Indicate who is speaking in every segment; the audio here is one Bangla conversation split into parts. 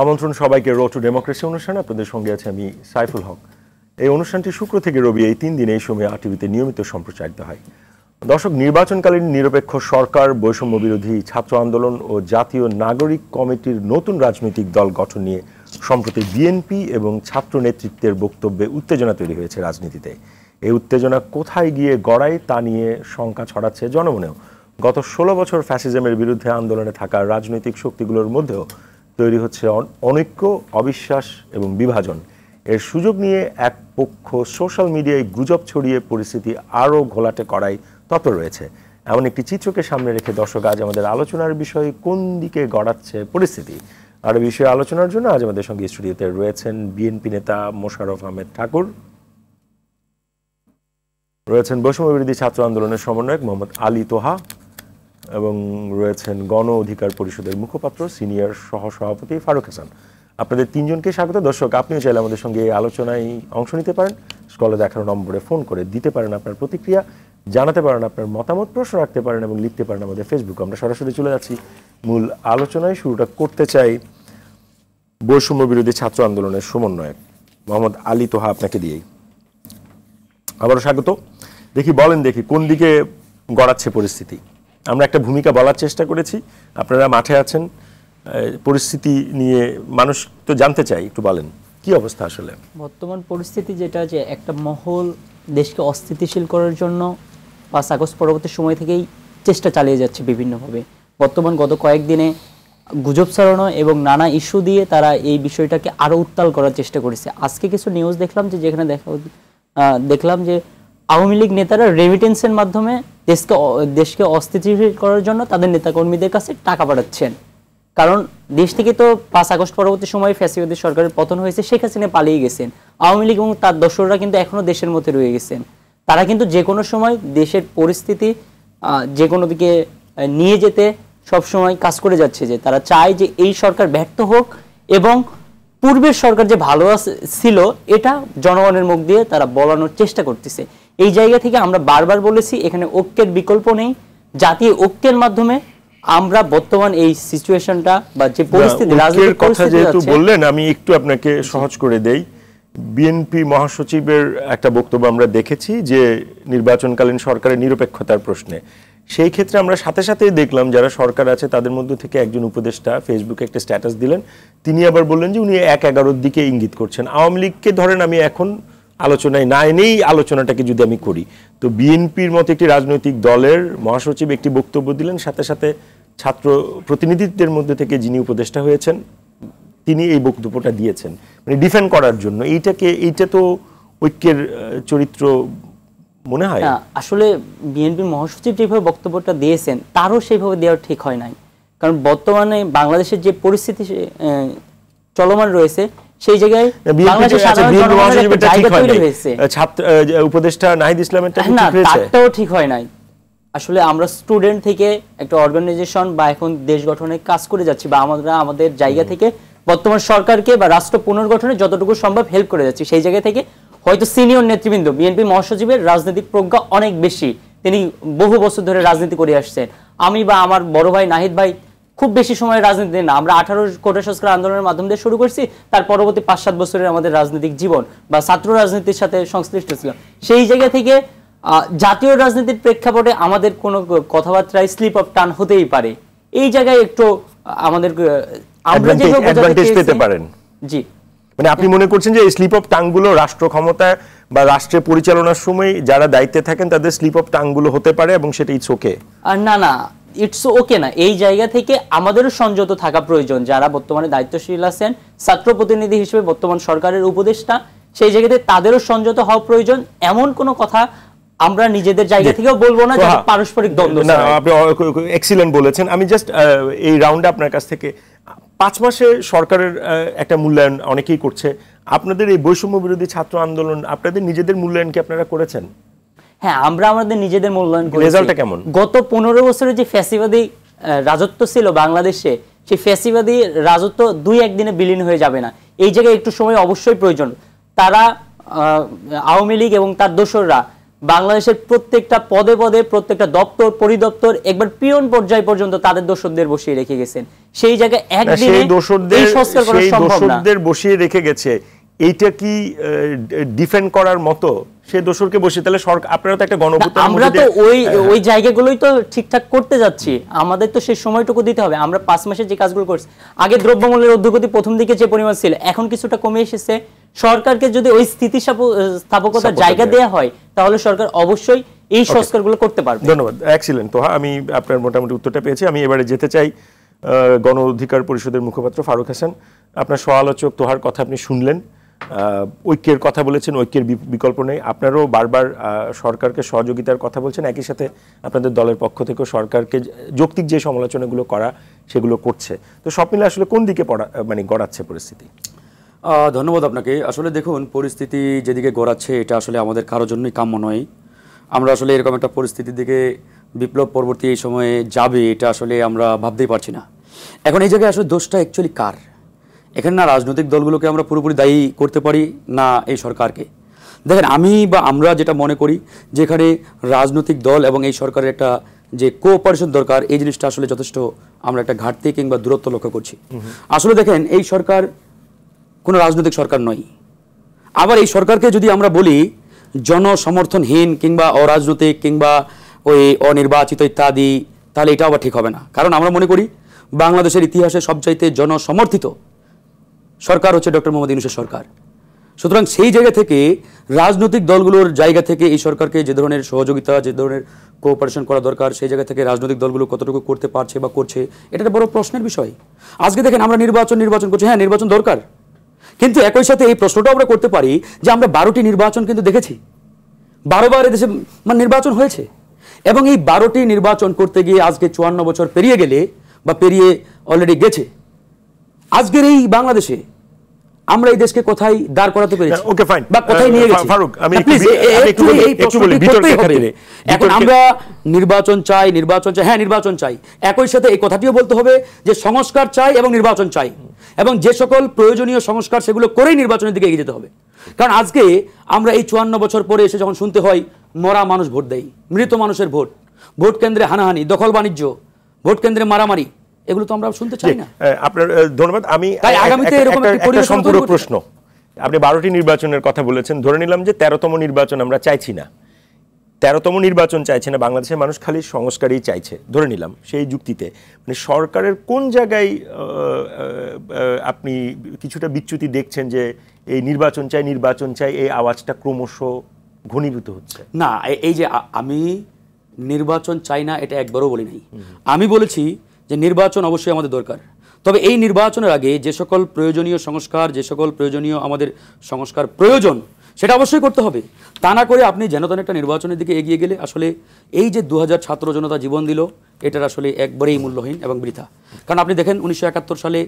Speaker 1: আমন্ত্রণ সবাইকে রো টু ডেমোক্রেসি অনুষ্ঠানে। আপনাদের সঙ্গে আছে আমি সাইফুল হক। এই অনুষ্ঠানটি শুক্র থেকে রবি এই 3 দিন এই সময়ে আরটিভিতে নিয়মিত সম্প্রচারিত হয়। দর্শক, নির্বাচনকালীন নিরপেক্ষ সরকার, বৈষম্য বিরোধী ছাত্র আন্দোলন ও জাতীয় নাগরিক কমিটির নতুন রাজনৈতিক দল গঠন নিয়ে সম্প্রতি বিএনপি এবং ছাত্র নেতৃত্বের বক্তব্যে উত্তেজনা তৈরি হয়েছে রাজনীতিতে। এই উত্তেজনা কোথায় গিয়ে গড়ায় তা নিয়ে শঙ্কা ছড়াচ্ছে জনমনেও। গত 16 বছর ফ্যাসিজমের বিরুদ্ধে আন্দোলনে থাকা রাজনৈতিক শক্তিগুলোর মধ্যেও তৈরি হচ্ছে অনৈক্য, অবিশ্বাস এবং বিভাজন। এর সুযোগ নিয়ে এক পক্ষ সোশ্যাল মিডিয়ায় গুজব ছড়িয়ে পরিস্থিতি আরও ঘোলাটে করায় তৎপর রয়েছে। এমন একটি চিত্রকে সামনে রেখে দর্শক আজ আমাদের আলোচনার বিষয়ে কোন দিকে গড়াচ্ছে পরিস্থিতি, আর বিষয়ে আলোচনার জন্য আজ আমাদের সঙ্গে স্টুডিওতে রয়েছেন বিএনপি নেতা মোশাররফ আহমেদ ঠাকুর, রয়েছেন বৈষম্য বিরোধী ছাত্র আন্দোলনের সমন্বয়ক মোহাম্মদ আলী তোহা এবং রয়েছেন গণ অধিকার পরিষদের মুখপাত্র সিনিয়র সহসভাপতি ফারুক হাসান। আপনাদের তিনজনকে স্বাগত। দর্শক, আপনিও চাইলে আমাদের সঙ্গে এই আলোচনায় অংশ নিতে পারেন। স্ক্রলে দেখানো নম্বরে ফোন করে দিতে পারেন আপনার প্রতিক্রিয়া, জানাতে পারেন আপনার মতামত, প্রশ্ন রাখতে পারেন এবং লিখতে পারেন আমাদের ফেসবুকে। আমরা সরাসরি চলে যাচ্ছি মূল আলোচনায়। শুরুটা করতে চাই বৈষম্য বিরোধী ছাত্র আন্দোলনের সমন্বয়ক মোহাম্মদ আলী তোহা, আপনাকে দিয়েই। আবারও স্বাগত। বলেন কোন দিকে গড়াচ্ছে পরিস্থিতি। আমরা একটা ভূমিকা বলার চেষ্টা করেছি, আপনারা মাঠে আছেন, পরিস্থিতি নিয়ে মানুষ তো জানতে চাই, একটু বলেন কি অবস্থা আসলে
Speaker 2: বর্তমান পরিস্থিতি। যেটা যে একটা মহল দেশকে অস্থিতিশীল করার জন্য 5 আগস্ট পরবর্তী সময় থেকেই চেষ্টা চালিয়ে যাচ্ছে বিভিন্নভাবে। বর্তমান গত কয়েকদিনে গুজব ছড়ানো এবং নানা ইস্যু দিয়ে তারা এই বিষয়টাকে আরও উত্তাল করার চেষ্টা করেছে। আজকে কিছু নিউজ দেখলাম যে যেখানে দেখলাম যে আওয়ামী লীগ নেতারা রেমিটেন্সের মাধ্যমে দেশকে অস্থিতিশীল করার জন্য তাদের নেতাকর্মীদের কাছে টাকা পাঠাচ্ছেন। কারণ দেশ থেকে তো 5 আগস্ট পরবর্তী সময়ে ফ্যাসিবাদী সরকারের পতন হয়েছে, শেখ হাসিনা পালিয়ে গেছেন। আওয়ামী লীগ এবং তার দোসররা কিন্তু এখনো দেশের মধ্যে রয়ে গেছেন। তারা কিন্তু যে কোনো সময় দেশের পরিস্থিতি যে কোনো দিকে নিয়ে যেতে সবসময় কাজ করে যাচ্ছে। যে তারা চায় যে এই সরকার ব্যর্থ হোক এবং পূর্বের সরকার যে ভালো ছিল এটা জনগণের মুখ দিয়ে তারা বলানোর চেষ্টা করতেছে। এই জায়গা থেকে আমরা বারবার বলেছি এখানে ঐক্যের বিকল্প নেই। জাতীয় ঐক্যের মাধ্যমে আমরা বর্তমান এই সিচুয়েশনটা বা যে পরিস্থিতি রাজনৈতিক কথা
Speaker 1: যেহেতু বললেন, আমি একটু আপনাকে সহজ করে দেই। বিএনপি মহাসচিবের একটা বক্তব্য আমরা দেখেছি যে নির্বাচনকালীন সরকারের নিরপেক্ষতার প্রশ্নে। সেই ক্ষেত্রে আমরা সাথে সাথেই দেখলাম যারা সরকার আছে তাদের মধ্য থেকে একজন উপদেষ্টা ফেসবুকে একটা স্ট্যাটাস দিলেন। তিনি আবার বললেন যে উনি 1-11-র দিকে ইঙ্গিত করছেন। আওয়ামী লীগকে ধরেন আমি এখন আলোচনায় না এনেই আলোচনাটাকে যদি আমি করি, তো বিএনপির মতো একটি রাজনৈতিক দলের মহাসচিব একটি বক্তব্য দিলেন, সাথে সাথে ছাত্র প্রতিনিধিত্বের মধ্যে থেকে যিনি উপদেষ্টা হয়েছেন তিনি এই বক্তব্যটা দিয়েছেন মানে ডিফেন্ড করার জন্য। এইটা তো ঐক্যের চরিত্র মনে হয়
Speaker 2: না। আসলে বিএনপির মহাসচিব যেভাবে বক্তব্যটা দিয়েছেন তারও সেইভাবে দেওয়া ঠিক হয় নাই। কারণ বর্তমানে বাংলাদেশের যে পরিস্থিতি চলমান রয়েছে সেই জায়গায়
Speaker 1: উপদেষ্টা নাহিদ ইসলামের
Speaker 2: তারটাও ঠিক হয় নাই। আসলে আমরা স্টুডেন্ট থেকে একটা অর্গানাইজেশন বা এখন দেশ গঠনে কাজ করে যাচ্ছি, বা আমরা আমাদের জায়গা থেকে বর্তমান সরকারকে বা রাষ্ট্র পুনর্গঠনে যতটুকু সম্ভব হেল্প করে যাচ্ছি। সেই জায়গা থেকে হয়তো সিনিয়র নেতৃবৃন্দ বিএনপি মহাসচিবের রাজনৈতিক প্রজ্ঞা অনেক বেশি, তিনি বহু বছর ধরে রাজনীতি করে আসছেন। আমি বা আমার বড় ভাই নাহিদ ভাই খুব বেশি সময় রাজনীতি না, আমরা 18 কোটা সংস্কার আন্দোলনের মাধ্যম দিয়ে শুরু করছি। তার পরবর্তী 5-7 বছরের আমাদের রাজনৈতিক জীবন বা ছাত্র রাজনীতির সাথে সংশ্লিষ্ট ছিল। সেই জায়গা থেকে জাতীয় রাজনীতির প্রেক্ষাপটে আমাদের কোনো কথাবার্তায় স্লিপ অফ টার্ন হতেই পারে। এই জায়গায় একটু আমাদের
Speaker 1: পেতে পারেন।
Speaker 2: জি,
Speaker 1: মানে আপনি মনে করছেন যে এই স্লিপ অফ টাংগুলো রাষ্ট্র ক্ষমতা বা রাষ্ট্রের পরিচালনার সময় যারা দায়িত্বে থাকেন তাদের স্লিপ অফ টাংগুলো হতে পারে এবং সেটা ইটস ওকে?
Speaker 2: না, ইটস ওকে না। এই জায়গা থেকে আমাদেরও সংযত থাকা প্রয়োজন। যারা বর্তমানে দায়িত্বশীল আছেন, ছাত্র প্রতিনিধি হিসেবে বর্তমান সরকারের উপদেষ্টা, সেই জায়গাতে তাদেরও সংযত হওয়া প্রয়োজন। এমন কোনো কথা আমরা নিজেদের জায়গা থেকেও বলবো না যাতে পারস্পরিক দ্বন্দ্ব।
Speaker 1: না, আপনি এক্সিলেন্ট বলেছেন। আমি জাস্ট এই রাউন্ডে আপনার কাছ থেকে 5 মাসে সরকারের একটা মূল্যায়ন অনেকেই করছে। আপনাদের এই বৈষম্য বিরোধী ছাত্র আন্দোলন আপনাদের নিজেদের মূল্যায়ন কি আপনারা করেছেন?
Speaker 2: হ্যাঁ, আমরা আমাদের নিজেদের মূল্যায়ন করেছি।
Speaker 1: রেজাল্টটা কেমন?
Speaker 2: গত 15 বছরের যে ফ্যাসিবাদী রাজত্ব ছিল বাংলাদেশে, সেই ফ্যাসিবাদী রাজত্ব 2-1 দিনে বিলীন হয়ে যাবে না। এই জায়গায় একটু সময় অবশ্যই প্রয়োজন। তারা আওয়ামী লীগ এবং তার দোসররা বাংলাদেশের প্রত্যেকটা পদে পদে প্রত্যেকটা দপ্তর পরিদপ্তর একবার পিয়ন পর্যায় পর্যন্ত তাদের দোসরদের বসিয়ে রেখে গেছেন। সেই জায়গায় একদিনে এই সংস্কার করা সম্ভব না।
Speaker 1: দোসরদের বসিয়ে রেখে গেছে, এইটা কি ডিফেন্ড করার মতো? সে দোসরকে বসিয়ে, তাহলে সরকার, আপনারা তো একটা গণঅভ্যুত্থান,
Speaker 2: আমরা তো ওই জায়গাগুলোই তো ঠিকঠাক করতে যাচ্ছি, আমাদের তো সেই সময়টুকু দিতে হবে। আমরা 5 মাসে যে কাজগুলো করছি, আগে দ্রব্যমূল্যের ঊর্ধ্বগতি প্রথম দিকে যে পরিমাণ ছিল এখন কিছুটা কমে এসেছে। সরকারকে যদি ওই স্থিতিস্থাপকতার জায়গা দেওয়া হয় তাহলে সরকার অবশ্যই এই সংস্কারগুলো করতে পারবে।
Speaker 1: ধন্যবাদ, এক্সিলেন্ট। তো আমি আপনার মোটামুটি উত্তরটা পেয়েছি। আমি এবারে যেতে চাই গণ অধিকার পরিষদের মুখপাত্র ফারুক হাসান। আপনার সহ-আলোচক তোহার কথা আপনি শুনলেন, ঐক্যের কথা বলেছেন, ঐক্যের বিকল্প নেই। আপনারও বারবার সরকারকে সহযোগিতার কথা বলছেন, একই সাথে আপনাদের দলের পক্ষ থেকেও সরকারকে যৌক্তিক যে সমালোচনাগুলো করা সেগুলো করছে। তো সব মিলে আসলে কোন দিকে গড়াচ্ছে পরিস্থিতি?
Speaker 3: ধন্যবাদ আপনাকে। আসলে দেখুন, পরিস্থিতি যেদিকে গড়াচ্ছে এটা আসলে আমাদের কারোর জন্যই কাম্য নয়। আমরা আসলে এরকম একটা পরিস্থিতির দিকে বিপ্লব পরবর্তী এই সময়ে যাবে এটা আসলে আমরা ভাবতেই পারছি না। এখন এই জায়গায় আসলে দোষটা অ্যাকচুয়ালি কার? এখানে না রাজনৈতিক দলগুলোকে আমরা পুরোপুরি দায়ী করতে পারি, না এই সরকারকে। দেখেন, আমি বা আমরা যেটা মনে করি যে এখানে রাজনৈতিক দল এবং এই সরকারের একটা যে কোঅপারেশন দরকার, এই জিনিসটা আসলে যথেষ্ট আমরা একটা ঘাটতি কিংবা দূরত্ব লক্ষ্য করছি। আসলে দেখেন, এই সরকার কোনো রাজনৈতিক সরকার নয়। আবার এই সরকারকে যদি আমরা বলি জনসমর্থনহীন কিংবা অরাজনৈতিক কিংবা ওই অনির্বাচিত ইত্যাদি, তাহলে এটাও আবার ঠিক হবে না। কারণ আমরা মনে করি বাংলাদেশের ইতিহাসে সবচাইতে জনসমর্থিত সরকার হচ্ছে ডক্টর মোহাম্মদ ইউনূসের সরকার। সুতরাং সেই জায়গা থেকে রাজনৈতিক দলগুলোর জায়গা থেকে এই সরকারকে যে ধরনের সহযোগিতা, যে ধরনের কোঅপারেশন করা দরকার, সেই জায়গা থেকে রাজনৈতিক দলগুলো কতটুকু করতে পারছে বা করছে, এটা একটা বড় প্রশ্নের বিষয়। আজকে দেখেন, আমরা নির্বাচন করছি, হ্যাঁ নির্বাচন দরকার, কিন্তু একই সাথে এই প্রশ্নটাও আমরা করতে পারি যে আমরা 12টি নির্বাচন কিন্তু দেখেছি, 12 বার দেশে নির্বাচন হয়েছে, এবং এই 12টি নির্বাচন করতে গিয়ে আজকে 54 বছর পেরিয়ে গেলে বা পেরিয়ে অলরেডি গেছে, আজকের এই বাংলাদেশে আমরা এই দেশকে কোথায় দাঁড় করাতে পেরেছি?
Speaker 1: ওকে, ফাইন,
Speaker 3: বা কোথায় নিয়ে গেছি?
Speaker 1: ফারুক, আমি
Speaker 3: এখন আমরা নির্বাচন চাই, হ্যাঁ নির্বাচন চাই, একই সাথে এই কথাটিও বলতে হবে যে সংস্কার চাই এবং নির্বাচন চাই, এবং যে সকল প্রয়োজনীয় সংস্কার সেগুলো করেই নির্বাচনের দিকে এগিয়ে যেতে হবে। কারণ আজকে আমরা এই 54 বছর পরে এসে যখন শুনতে হয় মরা মানুষ ভোট দেয়, মৃত মানুষের ভোট, ভোট কেন্দ্রে হানাহানি, দখল বাণিজ্য, ভোট কেন্দ্রে মারামারি, এগুলো তো আমরা শুনতে চাই না।
Speaker 1: আপনার ধন্যবাদ। আমি
Speaker 3: তাই আগামীতে এরকম
Speaker 1: একটা সম্পূরক প্রশ্ন, আপনি 12টি নির্বাচনের কথা বলেছেন, ধরে নিলাম যে 13তম নির্বাচন আমরা চাইছি না, 13তম নির্বাচন চাইছে না, বাংলাদেশের মানুষ খালি সংস্কারই চাইছে, ধরে নিলাম সেই যুক্তিতে, মানে সরকারের কোন জায়গায় আপনি কিছুটা বিচ্যুতি দেখছেন যে এই নির্বাচন চাই এই আওয়াজটা ক্রমশ ঘনীভূত হচ্ছে?
Speaker 3: না, এই যে আমি নির্বাচন চাই না এটা একবারও বলি নাই। আমি বলেছি যে নির্বাচন অবশ্যই আমাদের দরকার, তবে এই নির্বাচনের আগে যে সকল প্রয়োজনীয় সংস্কার, যে সকল প্রয়োজনীয় আমাদের সংস্কার প্রয়োজন, সেটা অবশ্যই করতে হবে। তা না করে আপনি যেন তেন একটা নির্বাচনের দিকে এগিয়ে গেলে আসলে এই যে 2000 ছাত্র জনতা জীবন দিল, এটার আসলে একবারেই মূল্যহীন এবং বৃথা। কারণ আপনি দেখেন 1971 সালে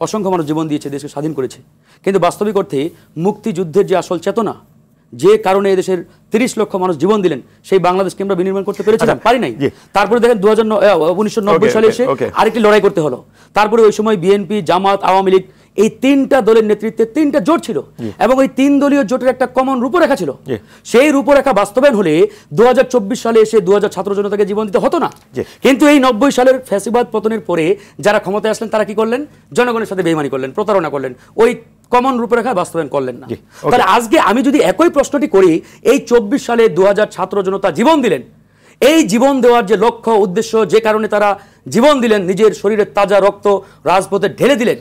Speaker 3: অসংখ্য মানুষ জীবন দিয়েছে, দেশকে স্বাধীন করেছে, কিন্তু বাস্তবিক অর্থে মুক্তিযুদ্ধের যে আসল চেতনা, যে কারণে এদেশের 30 লক্ষ মানুষ জীবন দিলেন, সেই বাংলাদেশকে আমরা বিনির্মাণ করতে পেরেছিলাম? পারি নাই। তারপরে দেখেন 1990 সালে এসে আরেকটি লড়াই করতে হলো। তারপরে ওই সময় বিএনপি, জামাত, আওয়ামী লীগ, এই 3টা দলের নেতৃত্বে 3টা জোট ছিল, এবং ওই 3 দলীয় জোটের একটা কমন রূপরেখা ছিল। সেই রূপরেখা বাস্তবায়ন হলে 2024 সালে এসে 2000 ছাত্র জনতাকে জীবন দিতে হতো না। কিন্তু এই 90 সালের ফ্যাসিবাদ পতনের পরে যারা ক্ষমতায় আসলেন তারা কি করলেন? জনগণের সাথে বেইমানি করলেন, প্রতারণা করলেন, ওই কমন রূপরেখা বাস্তবায়ন করলেন না। তাহলে আজকে আমি যদি একই প্রশ্নটি করি, এই 24 সালে 2000 ছাত্র জনতা জীবন দিলেন, এই জীবন দেওয়ার যে লক্ষ্য উদ্দেশ্য, যে কারণে তারা জীবন দিলেন, নিজের শরীরের তাজা রক্ত রাজপথে ঢেলে দিলেন,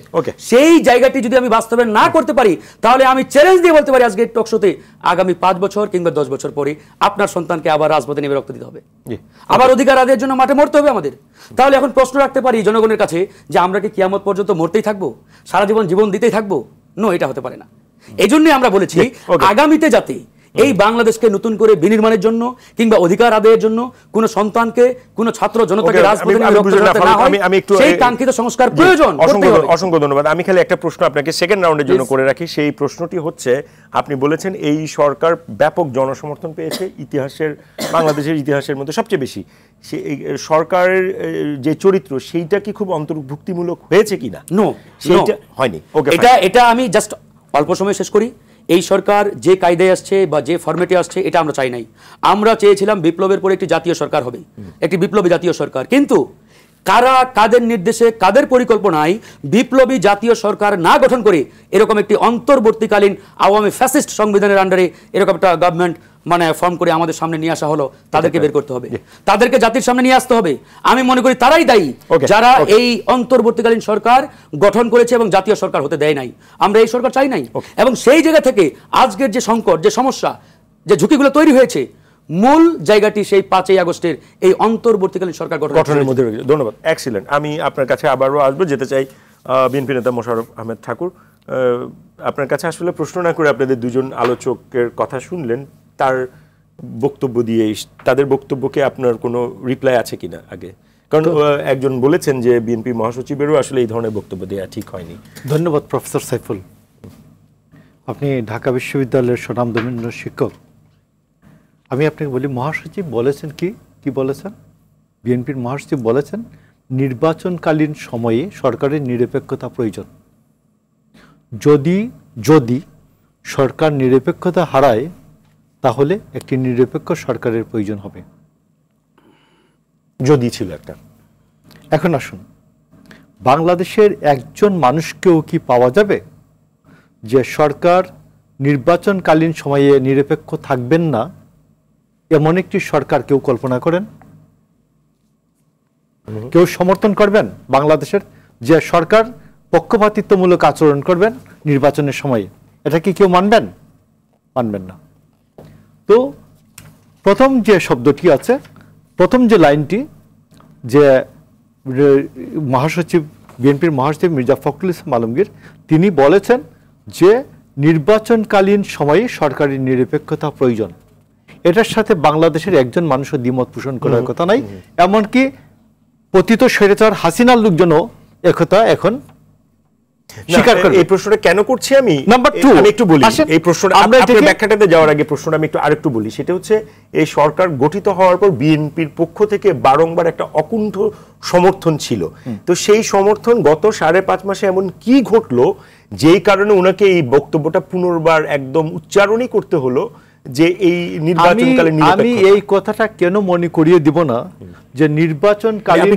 Speaker 3: সেই জায়গাটি যদি আমি বাস্তবায়ন না করতে পারি, তাহলে আমি চ্যালেঞ্জ দিয়ে বলতে পারি আজকে টকশোতে, আগামী 5 বছর কিংবা 10 বছর পরে আপনার সন্তানকে আবার রাজপথে নেমে রক্ত দিতে হবে, আবার অধিকার আদায়ের জন্য মাঠে মরতে হবে আমাদের। তাহলে এখন প্রশ্ন রাখতে পারি জনগণের কাছে যে আমরা কি কিয়ামত পর্যন্ত মরতেই থাকবো, সারা জীবন জীবন দিতেই থাকবো? নো, এটা হতে পারে না। এই জন্যই আমরা বলেছি আগামীতে যাতে এই বাংলাদেশকে নতুন করে বিনির্মাণের জন্য কিংবা অধিকার আদায়ের জন্য কোন সন্তানকে, কোন ছাত্র জনতাকে রাজপথে না হয়, সেই কাঙ্ক্ষিত সংস্কার প্রয়োজন।
Speaker 1: অসংখ্য ধন্যবাদ। আমি খালি একটা প্রশ্ন আপনাকে সেকেন্ড রাউন্ডের জন্য করে রাখি। সেই প্রশ্নটি হচ্ছে, আপনি বলেছেন এই সরকার ব্যাপক জনসমর্থন পেয়েছে, বাংলাদেশের ইতিহাসের মধ্যে সবচেয়ে বেশি। সরকারের যে চরিত্র, সেইটা কি খুব অন্তর্ভুক্তিমূলক হয়েছে কিনা?
Speaker 3: নো,
Speaker 1: সেইটা হয়নি।
Speaker 3: এটা আমি জাস্ট অল্প সময় শেষ করি। এই সরকার যে কায়দায় আসছে বা যে ফরম্যাটে আসছে এটা আমরা চাই নাই। আমরা চেয়েছিলাম বিপ্লবের পরে একটি জাতীয় সরকার হবে, একটি বিপ্লবী জাতীয় সরকার। কিন্তু কারা, কাদের নির্দেশে, কাদের পরিকল্পনায় বিপ্লবী জাতীয় সরকার না গঠন করে এরকম একটি অন্তর্বর্তীকালীন আওয়ামী ফ্যাসিস্ট সংবিধানের আন্ডারে এরকম একটা গভর্নমেন্ট মানে ফর্ম করে আমাদের সামনে নিয়ে আসা হলো, তাদেরকে বের করতে হবে, তাদেরকে জাতির সামনে নিয়ে আসতে হবে। আমি মনে করি তারাই দায়ী যারা এই অন্তর্বর্তীকালীন সরকার গঠন করেছে এবং জাতীয় সরকার হতে দেয় নাই। আমরা এই সরকার চাই নাই। এবং সেই জায়গা থেকে আজকের যে সংকট, যে সমস্যা, যে ঝুঁকিগুলো তৈরি হয়েছে, মূল জায়গাটি সেই 5ই আগস্টের এই অন্তর্বর্তীকালীন সরকার গঠনের মধ্যে রয়েছে।
Speaker 1: ধন্যবাদ, এক্সিলেন্ট। আমি আপনার কাছে আবারও আসবো, যেতে চাই বিএনপি নেতা মোশাররফ আহমেদ ঠাকুর। আপনার কাছে আসলে প্রশ্ন না করে আপনাদের দুজন আলোচকের কথা শুনলেন, তার বক্তব্য দিয়ে তাদের বক্তব্যকে আপনার কোনো রিপ্লাই আছে কিনা আগে? কারণ একজন বলেছেন যে বিএনপি মহাসচিবেরও আসলে এই ধরনের বক্তব্য দেওয়া ঠিক হয়নি।
Speaker 4: ধন্যবাদ প্রফেসর সাইফুল। আপনি ঢাকা বিশ্ববিদ্যালয়ের স্বনামধন্য শিক্ষক। আমি আপনাকে বলি, মহাসচিব বলেছেন কি বলেছেন? বিএনপির মহাসচিব বলেছেন নির্বাচনকালীন সময়ে সরকারের নিরপেক্ষতা প্রয়োজন। যদি সরকার নিরপেক্ষতা হারায় তাহলে একটি নিরপেক্ষ সরকারের প্রয়োজন হবে।
Speaker 1: যদি ছিল একটা।
Speaker 4: এখন আসুন, বাংলাদেশের একজন মানুষকেও কি পাওয়া যাবে যে সরকার নির্বাচনকালীন সময়ে নিরপেক্ষ থাকবেন না, এমন একটি সরকার কেউ কল্পনা করেন? কেউ সমর্থন করবেন বাংলাদেশের যে সরকার পক্ষপাতিত্বমূলক আচরণ করবেন নির্বাচনের সময়ে? এটা কি কেউ মানবেন? মানবেন না। তো প্রথম যে শব্দটি আছে, প্রথম যে লাইনটি, যে মহাসচিব, বিএনপির মহাসচিব মির্জা ফখরুল ইসলাম আলমগীর, তিনি বলেছেন যে নির্বাচনকালীন সময়ে সরকারি নিরপেক্ষতা প্রয়োজন। এটার সাথে বাংলাদেশের একজন মানুষও দ্বিমত পোষণ করার কথা নাই। এমনকি পতিত স্বৈরাচার হাসিনার লোকজনও একথা এখন স্বীকার করে।
Speaker 1: এই প্রশ্নটা কেন করছি আমি,
Speaker 4: নাম্বার 2
Speaker 1: আমি একটু বলি এই প্রশ্নটা, আপনার ব্যাখ্যাটাতে যাওয়ার আগে প্রশ্নটা আমি একটু আরেকটু বলি। সেটা হচ্ছে, এই সরকার গঠিত হওয়ার পর বিএনপির পক্ষ থেকে বারংবার একটা অকুণ্ঠ সমর্থন ছিল। তো সেই সমর্থন গত 5.5 মাসে এমন কি ঘটলো যেই কারণে ওনাকে এই বক্তব্যটা পুনর্বার একদম উচ্চারণই করতে হলো যে এই নির্বাচনকালীন নিরপেক্ষতা?
Speaker 4: আমি এই কথাটা কেন মনে করিয়ে দিব না যে নির্বাচনকালীন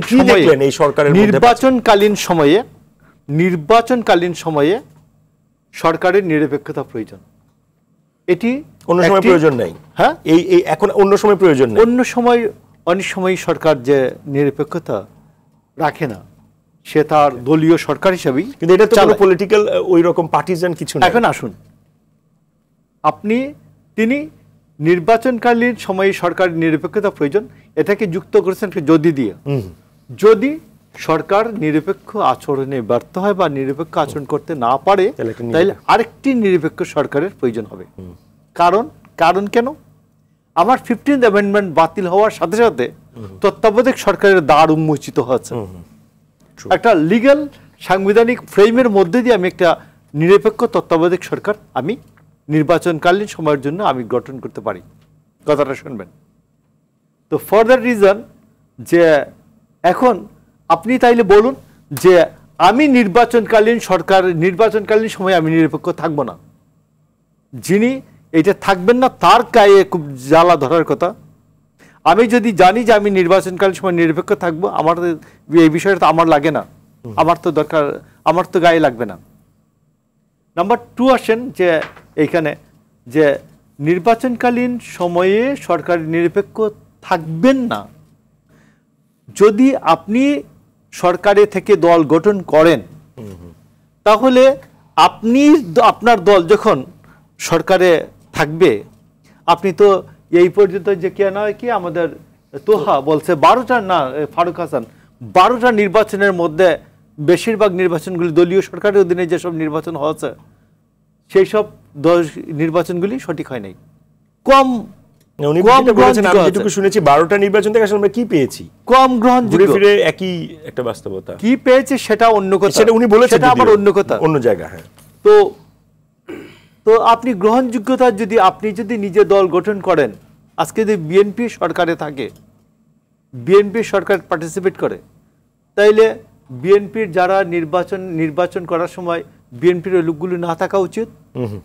Speaker 4: সময়ে সরকারের নিরপেক্ষতা প্রয়োজন। এটি
Speaker 1: অন্য সময় প্রয়োজন নাই।
Speaker 4: হ্যাঁ,
Speaker 1: এই এখন অন্য সময় প্রয়োজন নাই।
Speaker 4: অনেক সময় সরকার যে নিরপেক্ষতা রাখে না, সে তার দলীয় সরকার হিসেবেই।
Speaker 1: কিন্তু এটা তো কোনো পলিটিক্যাল ওই রকম পার্টিজান কিছু না।
Speaker 4: এখন আসুন, তিনি নির্বাচনকালীন সময়ে সরকারের নিরপেক্ষতা প্রয়োজন, এটাকে যুক্ত করেছেন যদি দিয়ে। যদি সরকার নিরপেক্ষ আচরণে ব্যর্থ হয় বা নিরপেক্ষ আচরণ করতে না পারে, তাহলে আরেকটি নিরপেক্ষ সরকারের প্রয়োজন হবে। কারণ কেন? আমার 15th অ্যামেন্ডমেন্ট বাতিল হওয়ার সাথে সাথে তত্ত্বাবধায়ক সরকারের দ্বার উন্মোচিত হয়েছে। একটা লিগ্যাল সাংবিধানিক ফ্রেমের মধ্যে দিয়ে আমি একটা নিরপেক্ষ তত্ত্বাবধায়ক সরকার আমি নির্বাচনকালীন সময়ের জন্য আমি গঠন করতে পারি। কথাটা শুনবেন তো। ফর দ্যাট রিজন, যে এখন আপনি তাইলে বলুন যে আমি নির্বাচনকালীন সময়ে আমি নিরপেক্ষ থাকবো না। যিনি এটা থাকবেন না তার গায়ে খুব জ্বালা ধরার কথা। আমি যদি জানি যে আমি নির্বাচনকালীন সময় নিরপেক্ষ থাকবো, আমার এই বিষয়টা তো আমার লাগে না, আমার তো দরকার, আমার তো গায়ে লাগবে না। নাম্বার 2 আসেন যে এইখানে যে নির্বাচনকালীন সময়ে সরকার নিরপেক্ষ থাকবেন না। যদি আপনি সরকারে থেকে দল গঠন করেন, তাহলে আপনার দল যখন সরকারে থাকবে, আপনি তো এই পর্যন্ত যে কে নয় কি আমাদের তোহা বলছে 12টা, না ফারুক হাসান, 12টা নির্বাচনের মধ্যে বেশিরভাগ নির্বাচনগুলি দলীয় সরকারের অধীনে যেসব নির্বাচন হয়েছে, সেই সব নির্বাচনগুলি সঠিক হয় নাই।
Speaker 1: শুনেছি 12টা নির্বাচন থেকে আসলে আমরা কি পেয়েছি?
Speaker 4: কম গ্রহণযোগ্য,
Speaker 1: ফিরে একই একটা বাস্তবতা।
Speaker 4: কি পেয়েছে সেটা অন্য কথা,
Speaker 1: সেটা উনি বলেছেন,
Speaker 4: সেটা আবার অন্য কথা,
Speaker 1: অন্য জায়গা। হ্যাঁ,
Speaker 4: তো আপনি গ্রহণযোগ্যতা আপনি যদি নিজে দল গঠন করেন, আজকে যদি বিএনপি সরকারে থাকে, বিএনপি সরকার পার্টিসিপেট করে, তাইলে বিএনপির যারা নির্বাচন করার সময় বিএনপির ওই লোকগুলো না থাকা উচিত,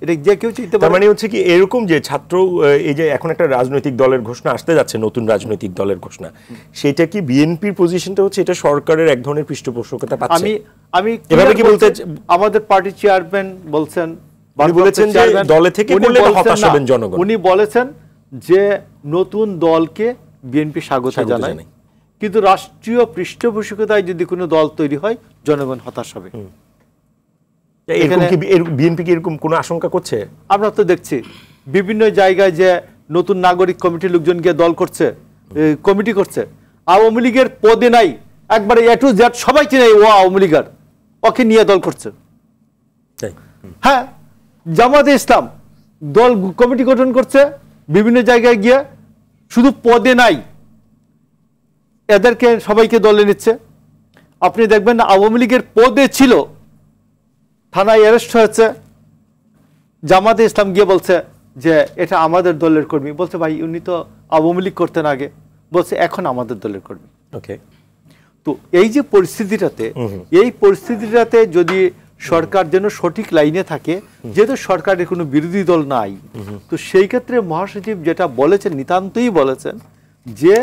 Speaker 4: এটা যে কেউ চিনতে
Speaker 1: তার
Speaker 4: পারে।
Speaker 1: মানে হচ্ছে কি এরকম যে ছাত্র এই যে এখন একটা রাজনৈতিক দলের ঘোষণা আসতে যাচ্ছে, নতুন রাজনৈতিক দলের ঘোষণা, সেটা কি বিএনপির পজিশনটা হচ্ছে এটা সরকারের এক ধরনের পৃষ্ঠপোষকতা পাচ্ছে?
Speaker 4: আমি
Speaker 1: এভাবে কি বলতে
Speaker 4: আমাদের পার্টি চেয়ারম্যান বলছেন,
Speaker 1: উনি বলেছেন যে দলে থেকে করলে হতাশ হবেন জনগণ।
Speaker 4: উনি বলেছেন যে নতুন দলকে বিএনপি স্বাগত জানায়, কিন্তু রাষ্ট্রীয় পৃষ্ঠপোষকতায় যদি কোনো দল তৈরি হয় জনগণ হতাশ হবে।
Speaker 1: বিএনপি কি এরকম কোনো আশঙ্কা করছে?
Speaker 4: আমরা তো দেখছি বিভিন্ন জায়গায় যে নতুন নাগরিক কমিটির লোকজন গিয়ে দল করছে, কমিটি করছে, আওয়ামী লীগের পদে নাই, একবারে এ টু জেড সবাই চিনে ও আওয়ামী লীগের, ওকে নিয়ে দল করছে। হ্যাঁ, জামাতে ইসলাম দল কমিটি গঠন করছে বিভিন্ন জায়গায় গিয়ে, শুধু পদে নাই, এদেরকে সবাইকে দলে নিচ্ছে। আপনি দেখবেন আওয়ামী লীগের পদে ছিল, থানায় অ্যারেস্ট হয়েছে, জামাতে ইসলাম গিয়ে বলছে যে এটা আমাদের দলের কর্মী, বলছে ভাই উনি তো আওয়ামী লীগ করতেন আগে, বলছে এখন আমাদের দলের কর্মী।
Speaker 1: ওকে,
Speaker 4: তো এই যে পরিস্থিতিটাতে, এই পরিস্থিতিটাতে যদি সরকার যেন সঠিক লাইনে থাকে, যেহেতু সরকারের কোনো বিরোধী দল নাই, তো সেই ক্ষেত্রে মহাসচিব যেটা বলেছেন, নিতান্তই বলেছেন যে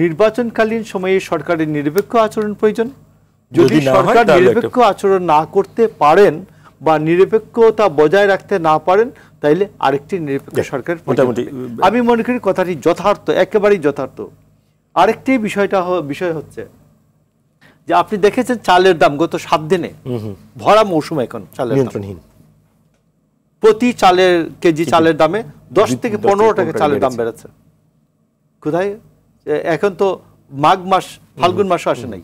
Speaker 4: নির্বাচনকালীন সময়ে সরকারের নিরপেক্ষ আচরণ প্রয়োজন। যদি সরকার নিরপেক্ষ আচরণ না করতে পারেন বা নিরপেক্ষতা বজায় রাখতে না পারেন, তাইলে আরেকটি নিরপেক্ষ সরকার মোটামুটি, আমি মনে করি কথাটি যথার্থ, একেবারেই যথার্থ। আরেকটি বিষয় হচ্ছে যে আপনি দেখেছেন চালের দাম গত 7 দিনে, ভরা মৌসুম এখন চালের নিয়ন্ত্রণহীন, প্রতি চালের কেজি চালের দামে 10 থেকে 15 টাকা চালের দাম বেড়েছে। কোথায়? এখন তো মাঘ মাস, ফাল্গুন মাসও আসে নাই,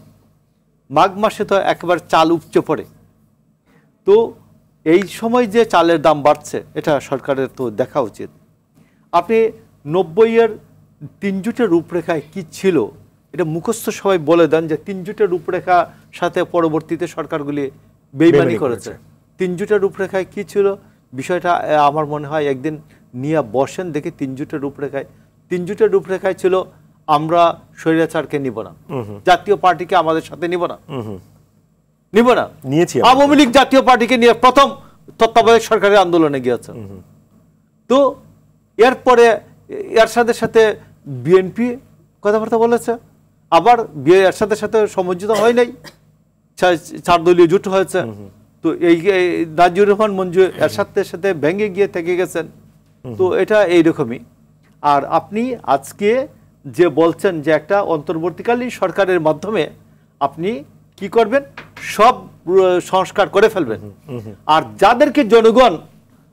Speaker 4: মাঘ মাসে তো একবার চাল উপচে পড়ে। তো এই সময় যে চালের দাম বাড়ছে, এটা সরকারের তো দেখা উচিত। আপনি 90-এর 3 জোটের রূপরেখায় কি ছিল এটা মুখস্থ সবাই বলে দেন, যে 3 জোটের রূপরেখা সাথে পরবর্তীতে সরকারগুলি বেইমানি করেছে। 3 জোটের রূপরেখায় কি ছিল বিষয়টা আমার মনে হয় একদিন নিয়ে বসেন, দেখি 3 জোটের রূপরেখায়। 3 জোটের রূপরেখায় ছিল আমরা স্বৈরাচারকে নিব না, জাতীয় পার্টিকে আমাদের সাথে নিব না, নিয়েছি। আওয়ামী লীগ জাতীয় পার্টিকে নিয়ে প্রথম তত্ত্বাবধায়ক সরকারের আন্দোলনে গিয়েছে। তো এরপরে এর সাথে সাথে বিএনপি কথাবার্তা বলেছে, আবার এর সাথে সাথে সমঝোতা হয় নাই, 4 দলীয় জোট হয়েছে। তো এই নাজিউর রহমান মঞ্জু এর সাথে সাথে ভেঙে গিয়ে থেকে গেছেন। তো এটা এইরকমই। আর আপনি আজকে যে বলছেন যে একটা অন্তর্বর্তীকালীন সরকারের মাধ্যমে আপনি কি করবেন, সব সংস্কার করে ফেলবেন, আর যাদেরকে জনগণ,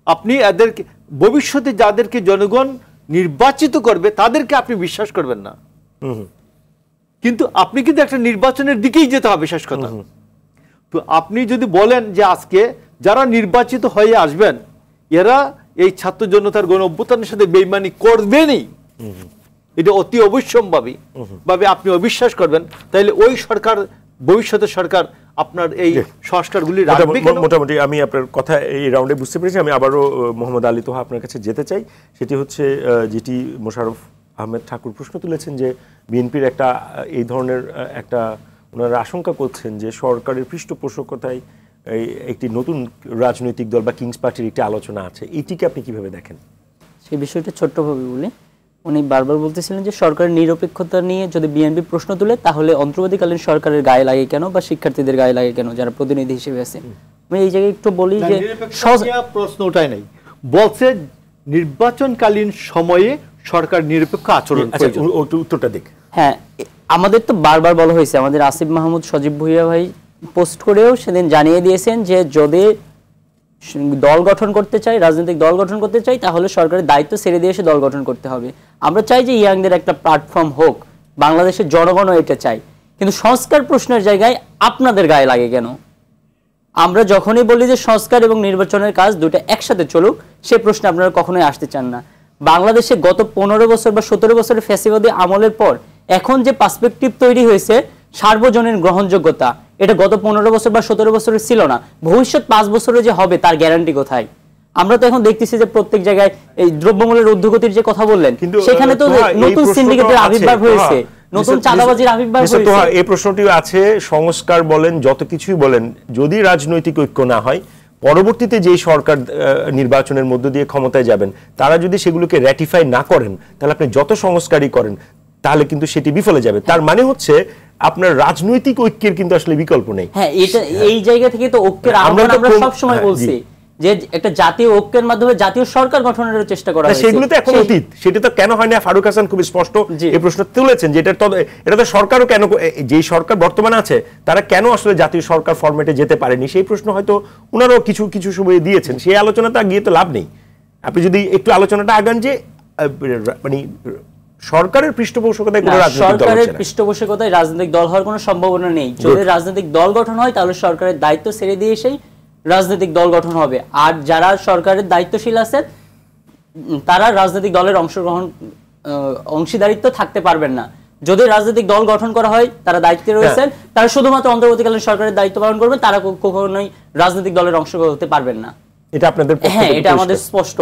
Speaker 4: আপনি এদেরকে ভবিষ্যতে যাদেরকে জনগণ নির্বাচিত করবে তাদেরকে আপনি বিশ্বাস করবেন না। কিন্তু আপনি কিন্তু একটা নির্বাচনের দিকেই যেতে হবে, শেষ কথা। তো আপনি যদি বলেন যে আজকে যারা নির্বাচিত হয়ে আসবেন এরা এই ছাত্র জনতার গণ অভ্যুত্থানের সাথে বেইমানি করবেনই, এটা অতি অবশ্যম্ভাবী ভাবে আপনি অবিশ্বাস করবেন, তাইলে ওই সরকার, ভবিষ্যতের সরকার আপনার এই সংস্কারগুলি রাখবে কেন?
Speaker 1: মোটামুটি আমি আপনার কথা এই রাউন্ডে বুঝতে পেরেছি। আমি আবারও মোহাম্মদ আলী তোহা আপনার কাছে যেতে চাই। সেটি হচ্ছে যেটি মোশাররফ আহমেদ ঠাকুর প্রশ্ন তুলেছেন যে বিএনপির একটা এই ধরনের একটা ওনারা আশঙ্কা করছেন যে সরকারের পৃষ্ঠপোষকতায় একটি নতুন রাজনৈতিক দল বা কিংস পার্টির একটি আলোচনা আছে, এটিকে আপনি কিভাবে দেখেন?
Speaker 2: সেই বিষয়টা ছোট্টভাবে বলি। উনি বারবার বলতেছিলেন যে সরকারের নিরপেক্ষতা নিয়ে যদি বিএনপি প্রশ্ন তুলে তাহলে অন্তর্বর্তীকালীন সরকারের গায়ে লাগে কেন বা শিক্ষার্থীদের গায়ে লাগে কেন যারা প্রতিনিধি হিসেবে আছে। আমি এই জায়গায় একটু বলি যে
Speaker 4: প্রশ্ন ওটাই নাই, বলছে নির্বাচনকালীন সময়ে সরকার নিরপেক্ষ আচরণ,
Speaker 1: উত্তরটা দেখ।
Speaker 2: হ্যাঁ, আমাদের তো বারবার বলা হয়েছে, আমাদের আসিফ মাহমুদ সজীব ভুইয়া ভাই পোস্ট করেও সেদিন জানিয়ে দিয়েছেন যে যদি দল গঠন করতে চাই, রাজনৈতিক দল গঠন করতে চাই, তাহলে সরকারের দায়িত্ব ছেড়ে দিয়ে এসে দল গঠন করতে হবে। আমরা চাই যে ইয়াংদের একটা প্ল্যাটফর্ম হোক, বাংলাদেশের জনগণও এটা চাই, কিন্তু সংস্কার প্রশ্নের জায়গায় আপনাদের গায়ে লাগে কেন? আমরা যখনই বলি যে সংস্কার এবং নির্বাচনের কাজ দুটো একসাথে চলুক, সে প্রশ্নে আপনারা কখনোই আসতে চান না। বাংলাদেশে গত 15 বছর বা 17 বছরের ফ্যাসিবাদী আমলের পর এখন যে পার্সপেক্টিভ তৈরি হয়েছে সার্বজনীন গ্রহণযোগ্যতা, এটা গত 15 বছর বা 17 বছরের ছিল না। ভবিষ্যৎ 5 বছরে যে হবে তার গ্যারান্টি কোথায়? আমরা তো এখন দেখতেছি যে প্রত্যেক জায়গায় এই দ্রব্যমূল্যের ঊর্ধ্বগতির যে কথা বললেন, সেখানে তো নতুন সিন্ডিকেটের আবির্ভাব হয়েছে, নতুন চাঁদাবাজির আবির্ভাব হয়েছে।
Speaker 1: এই প্রশ্নটি আছে, সংস্কার বলেন যত কিছুই বলেন, যদি রাজনৈতিক ঐক্য না হয় পরবর্তীতে যেই সরকার নির্বাচনের মধ্য দিয়ে ক্ষমতায় যাবেন তারা যদি সেগুলোকে র্যাটিফাই না করেন তাহলে আপনি যত সংস্কারই করেন তাহলে কিন্তু সেটি বিফলে যাবে। তার মানে হচ্ছে আপনার রাজনৈতিক ঐক্যের কিন্তু আসলে বিকল্প নেই।
Speaker 2: হ্যাঁ, এটা এই জায়গা থেকে তো ঐক্যের আমরা সব সময় বলছি যে একটা জাতীয় ঐক্যের মাধ্যমে জাতীয় সরকার গঠনের চেষ্টা করা হয়েছে।
Speaker 1: সেগুলো তো এখন অতীত, সেটা তো কেন হয় না? ফারুক হাসান খুব স্পষ্ট এই প্রশ্ন তুলেছেন যে এটা তো সরকারও কেন, যেই সরকার বর্তমানে আছে তারা কেন আসলে জাতীয় সরকার ফরম্যাটে যেতে পারেনি সেই প্রশ্ন হয়তো ওনারাও কিছু কিছু সময় দিয়েছেন। সেই আলোচনাটা গিয়ে তো লাভ নেই। আপনি যদি একটু আলোচনাটা আগান যে মানে সরকারের পৃষ্ঠপোষকতায় কোনো রাজনৈতিক দল
Speaker 2: সরকারের পৃষ্ঠপোষকতায় রাজনৈতিক দল হওয়ার কোনো সম্ভাবনা নেই। যদি রাজনৈতিক দল গঠন হয় তাহলে সরকারের দায়িত্ব ছেড়ে দিয়ে সেই রাজনৈতিক দল গঠন হবে। আর যারা সরকারের দায়িত্বশীল আছেন তারা রাজনৈতিক দলের অংশীদারিত্ব থাকতে পারবেন না। যদি রাজনৈতিক দল গঠন করা হয় তারা দায়িত্বে রয়েছেন, তারা শুধুমাত্র অন্তর্বর্তীকালীন সরকারের দায়িত্ব পালন করবেন, তারা কখনোই রাজনৈতিক দলের অংশ হতে পারবেন না।
Speaker 1: এটা আপনাদের
Speaker 2: হ্যাঁ, এটা আমাদের স্পষ্ট।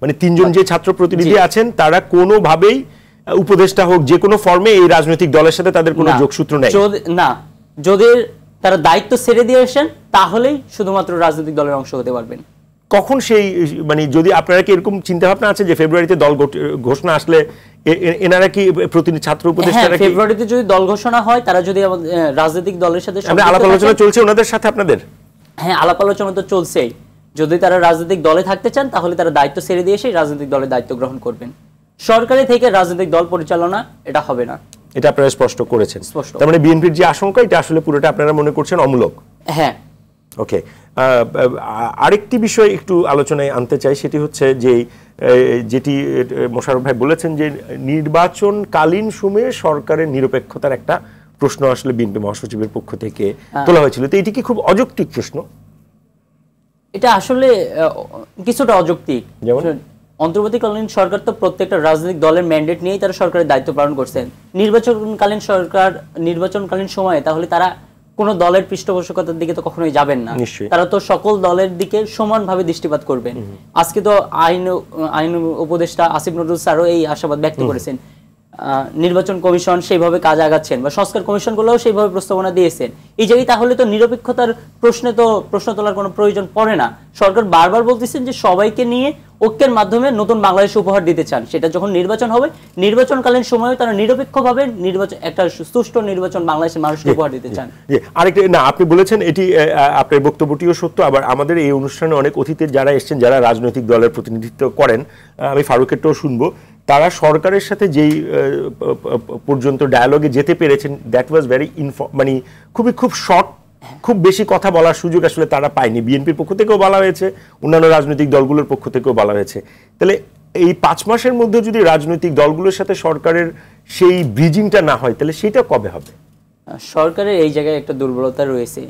Speaker 1: মানে তিনজন যে ছাত্র প্রতিনিধি আছেন তারা কোনোভাবেই উপদেষ্টা হোক যে কোনো ফর্মে এই রাজনৈতিক দলের সাথে তাদের কোনো যোগসূত্র নেই
Speaker 2: না। যদি তারা দায়িত্ব ছেড়ে দিয়ে আসেন তাহলেই শুধুমাত্র রাজনৈতিক দলের অংশ হতে পারবেন।
Speaker 1: কখন সেই মানে যদি আপনারা কি এরকম চিন্তা ভাবনা আছে যে ফেব্রুয়ারিতে দল ঘোষণা আসলে এনারা কি প্রতিনিধি ছাত্র উপদেষ্টারা কি
Speaker 2: ফেব্রুয়ারিতে যদি দল ঘোষণা হয় তারা যদি রাজনৈতিক দলের সাথে
Speaker 1: আলাপ আলোচনা চলছে ওনাদের সাথে আপনাদের?
Speaker 2: হ্যাঁ, আলাপ আলোচনা তো চলছেই। যদি তারা রাজনৈতিক দলে থাকতে চান তাহলে তারা দায়িত্ব ছেড়ে দিয়ে এসে রাজনৈতিক দলের দায়িত্ব গ্রহণ করবেন। সরকারি থেকে রাজনৈতিক দল পরিচালনা এটা হবে না,
Speaker 1: এটা আপনারা স্পষ্ট করেছেন। তার মানে বিএনপির যে আশঙ্কা এটা আসলে পুরোটা আপনারা মনে করছেন অমূলক।
Speaker 2: হ্যাঁ,
Speaker 1: ওকে। আরেকটি বিষয় একটু আলোচনায় আনতে চাই, সেটি হচ্ছে যে যেটি মোশাররফ ভাই বলেছেন যে নির্বাচনকালীন সময়ে সরকারের নিরপেক্ষতার একটা প্রশ্ন আসলে বিএনপি মহাসচিবের পক্ষ থেকে তোলা হয়েছিল। তো এটি কি খুব অযৌক্তিক প্রশ্ন?
Speaker 2: এটা আসলে কিছুটা অযৌক্তিক। যেমন অন্তর্বর্তীকালীন সরকার তো প্রত্যেকটা রাজনৈতিক দলের ম্যান্ডেট নিয়েই তারা সরকারের দায়িত্ব পালন করছেন। নির্বাচনকালীন সময়ে তাহলে তারা কোন দলের পৃষ্ঠপোষকতার দিকে তো কখনোই যাবেন না, তারা তো সকল দলের দিকে সমানভাবে দৃষ্টিপাত করবেন। আজকে তো আইন উপদেষ্টা আসিফ নজরুল স্যারও এই আশাবাদ ব্যক্ত করেছেন। নির্বাচন কমিশন সেইভাবে কাজ আগাচ্ছেন বা সংস্কার কমিশনগুলোও সেইভাবে প্রস্তাবনা দিয়েছেন। এই জায়গায় তাহলে তো নিরপেক্ষতার প্রশ্ন তোলার কোনো প্রয়োজন পড়ে না। সরকার বারবার বলতেছেন যে সবাইকে নিয়ে ঐক্যের মাধ্যমে নতুন বাংলাদেশ উপহার দিতে চান। সেটা যখন নির্বাচন হবে, নির্বাচনকালীন সময়ে তারা নিরপেক্ষভাবে একটা সুষ্ঠু নির্বাচন বাংলাদেশের মানুষকে উপহার দিতে চান।
Speaker 1: আরেকটা না, আপনি বলেছেন এটি আপনার বক্তব্যটিও সত্য। আবার আমাদের এই অনুষ্ঠানে অনেক অতিথি যারা এসেছেন যারা রাজনৈতিক দলের প্রতিনিধিত্ব করেন, আমি ফারুকেরটাও শুনবো, তারা সরকারের সাথে যেই পর্যন্ত ডায়ালগে যেতে পেরেছেন দ্যাট ওয়াজ ভেরি মানে খুব শর্ট, খুব বেশি কথা বলার সুযোগ আসলে তারা পায়নি। বিএনপির পক্ষ থেকেও বলা হয়েছে, অন্যান্য রাজনৈতিক দলগুলোর পক্ষ থেকেও বলা হয়েছে। তাহলে এই 5 মাসের মধ্যে যদি রাজনৈতিক দলগুলোর সাথে সরকারের সেই ব্রিজিংটা না হয় তাহলে সেটা কবে হবে?
Speaker 2: সরকারের এই জায়গায় একটা দুর্বলতা রয়েছে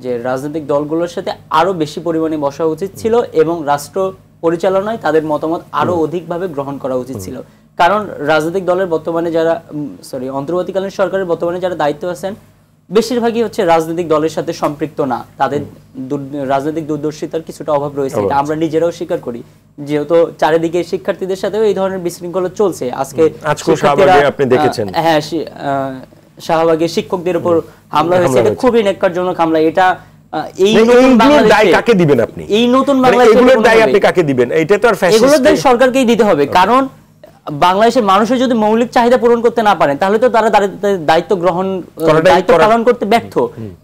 Speaker 2: যে রাজনৈতিক দলগুলোর সাথে আরো বেশি পরিমাণে বসা উচিত ছিল এবং রাষ্ট্র পরিচালনায় তাদের মতামত আরো অধিকভাবে গ্রহণ করা উচিত ছিল। কারণ রাজনৈতিক দলের বর্তমানে যারা অন্তর্বর্তীকালীন সরকারের বর্তমানে যারা দায়িত্ব আছেন বেশিরভাগই হচ্ছে রাজনৈতিক দলের সাথে সম্পৃক্ত না। তাদের রাজনৈতিক দূরদর্শিতার কিছুটা অভাব রয়েছে, এটা আমরা নিজেরাও স্বীকার করি। যেহেতু চারিদিকে শিক্ষার্থীদের সাথেও এই ধরনের বিশৃঙ্খলা চলছে। আজকে
Speaker 1: আপনি দেখেছেন,
Speaker 2: হ্যাঁ, শাহবাগে শিক্ষকদের উপর হামলা হয়েছে, এটা খুবই ন্যাক্কারজনক হামলা। এটা এই নতুন বাংলাদেশে দায় কাকে দিবেন আপনি? এই নতুন বাংলাদেশে এগুলোর দায় আপনি কাকে দিবেন? এটা তো আর ফ্যাসিস্ট, এগুলোর দায় সরকারকেই দিতে হবে। কারণ বাংলাদেশের মানুষের যদি মৌলিক চাহিদা পূরণ করতে না পারেন তাহলে তো তারা দায়িত্ব পালন করতে ব্যর্থ।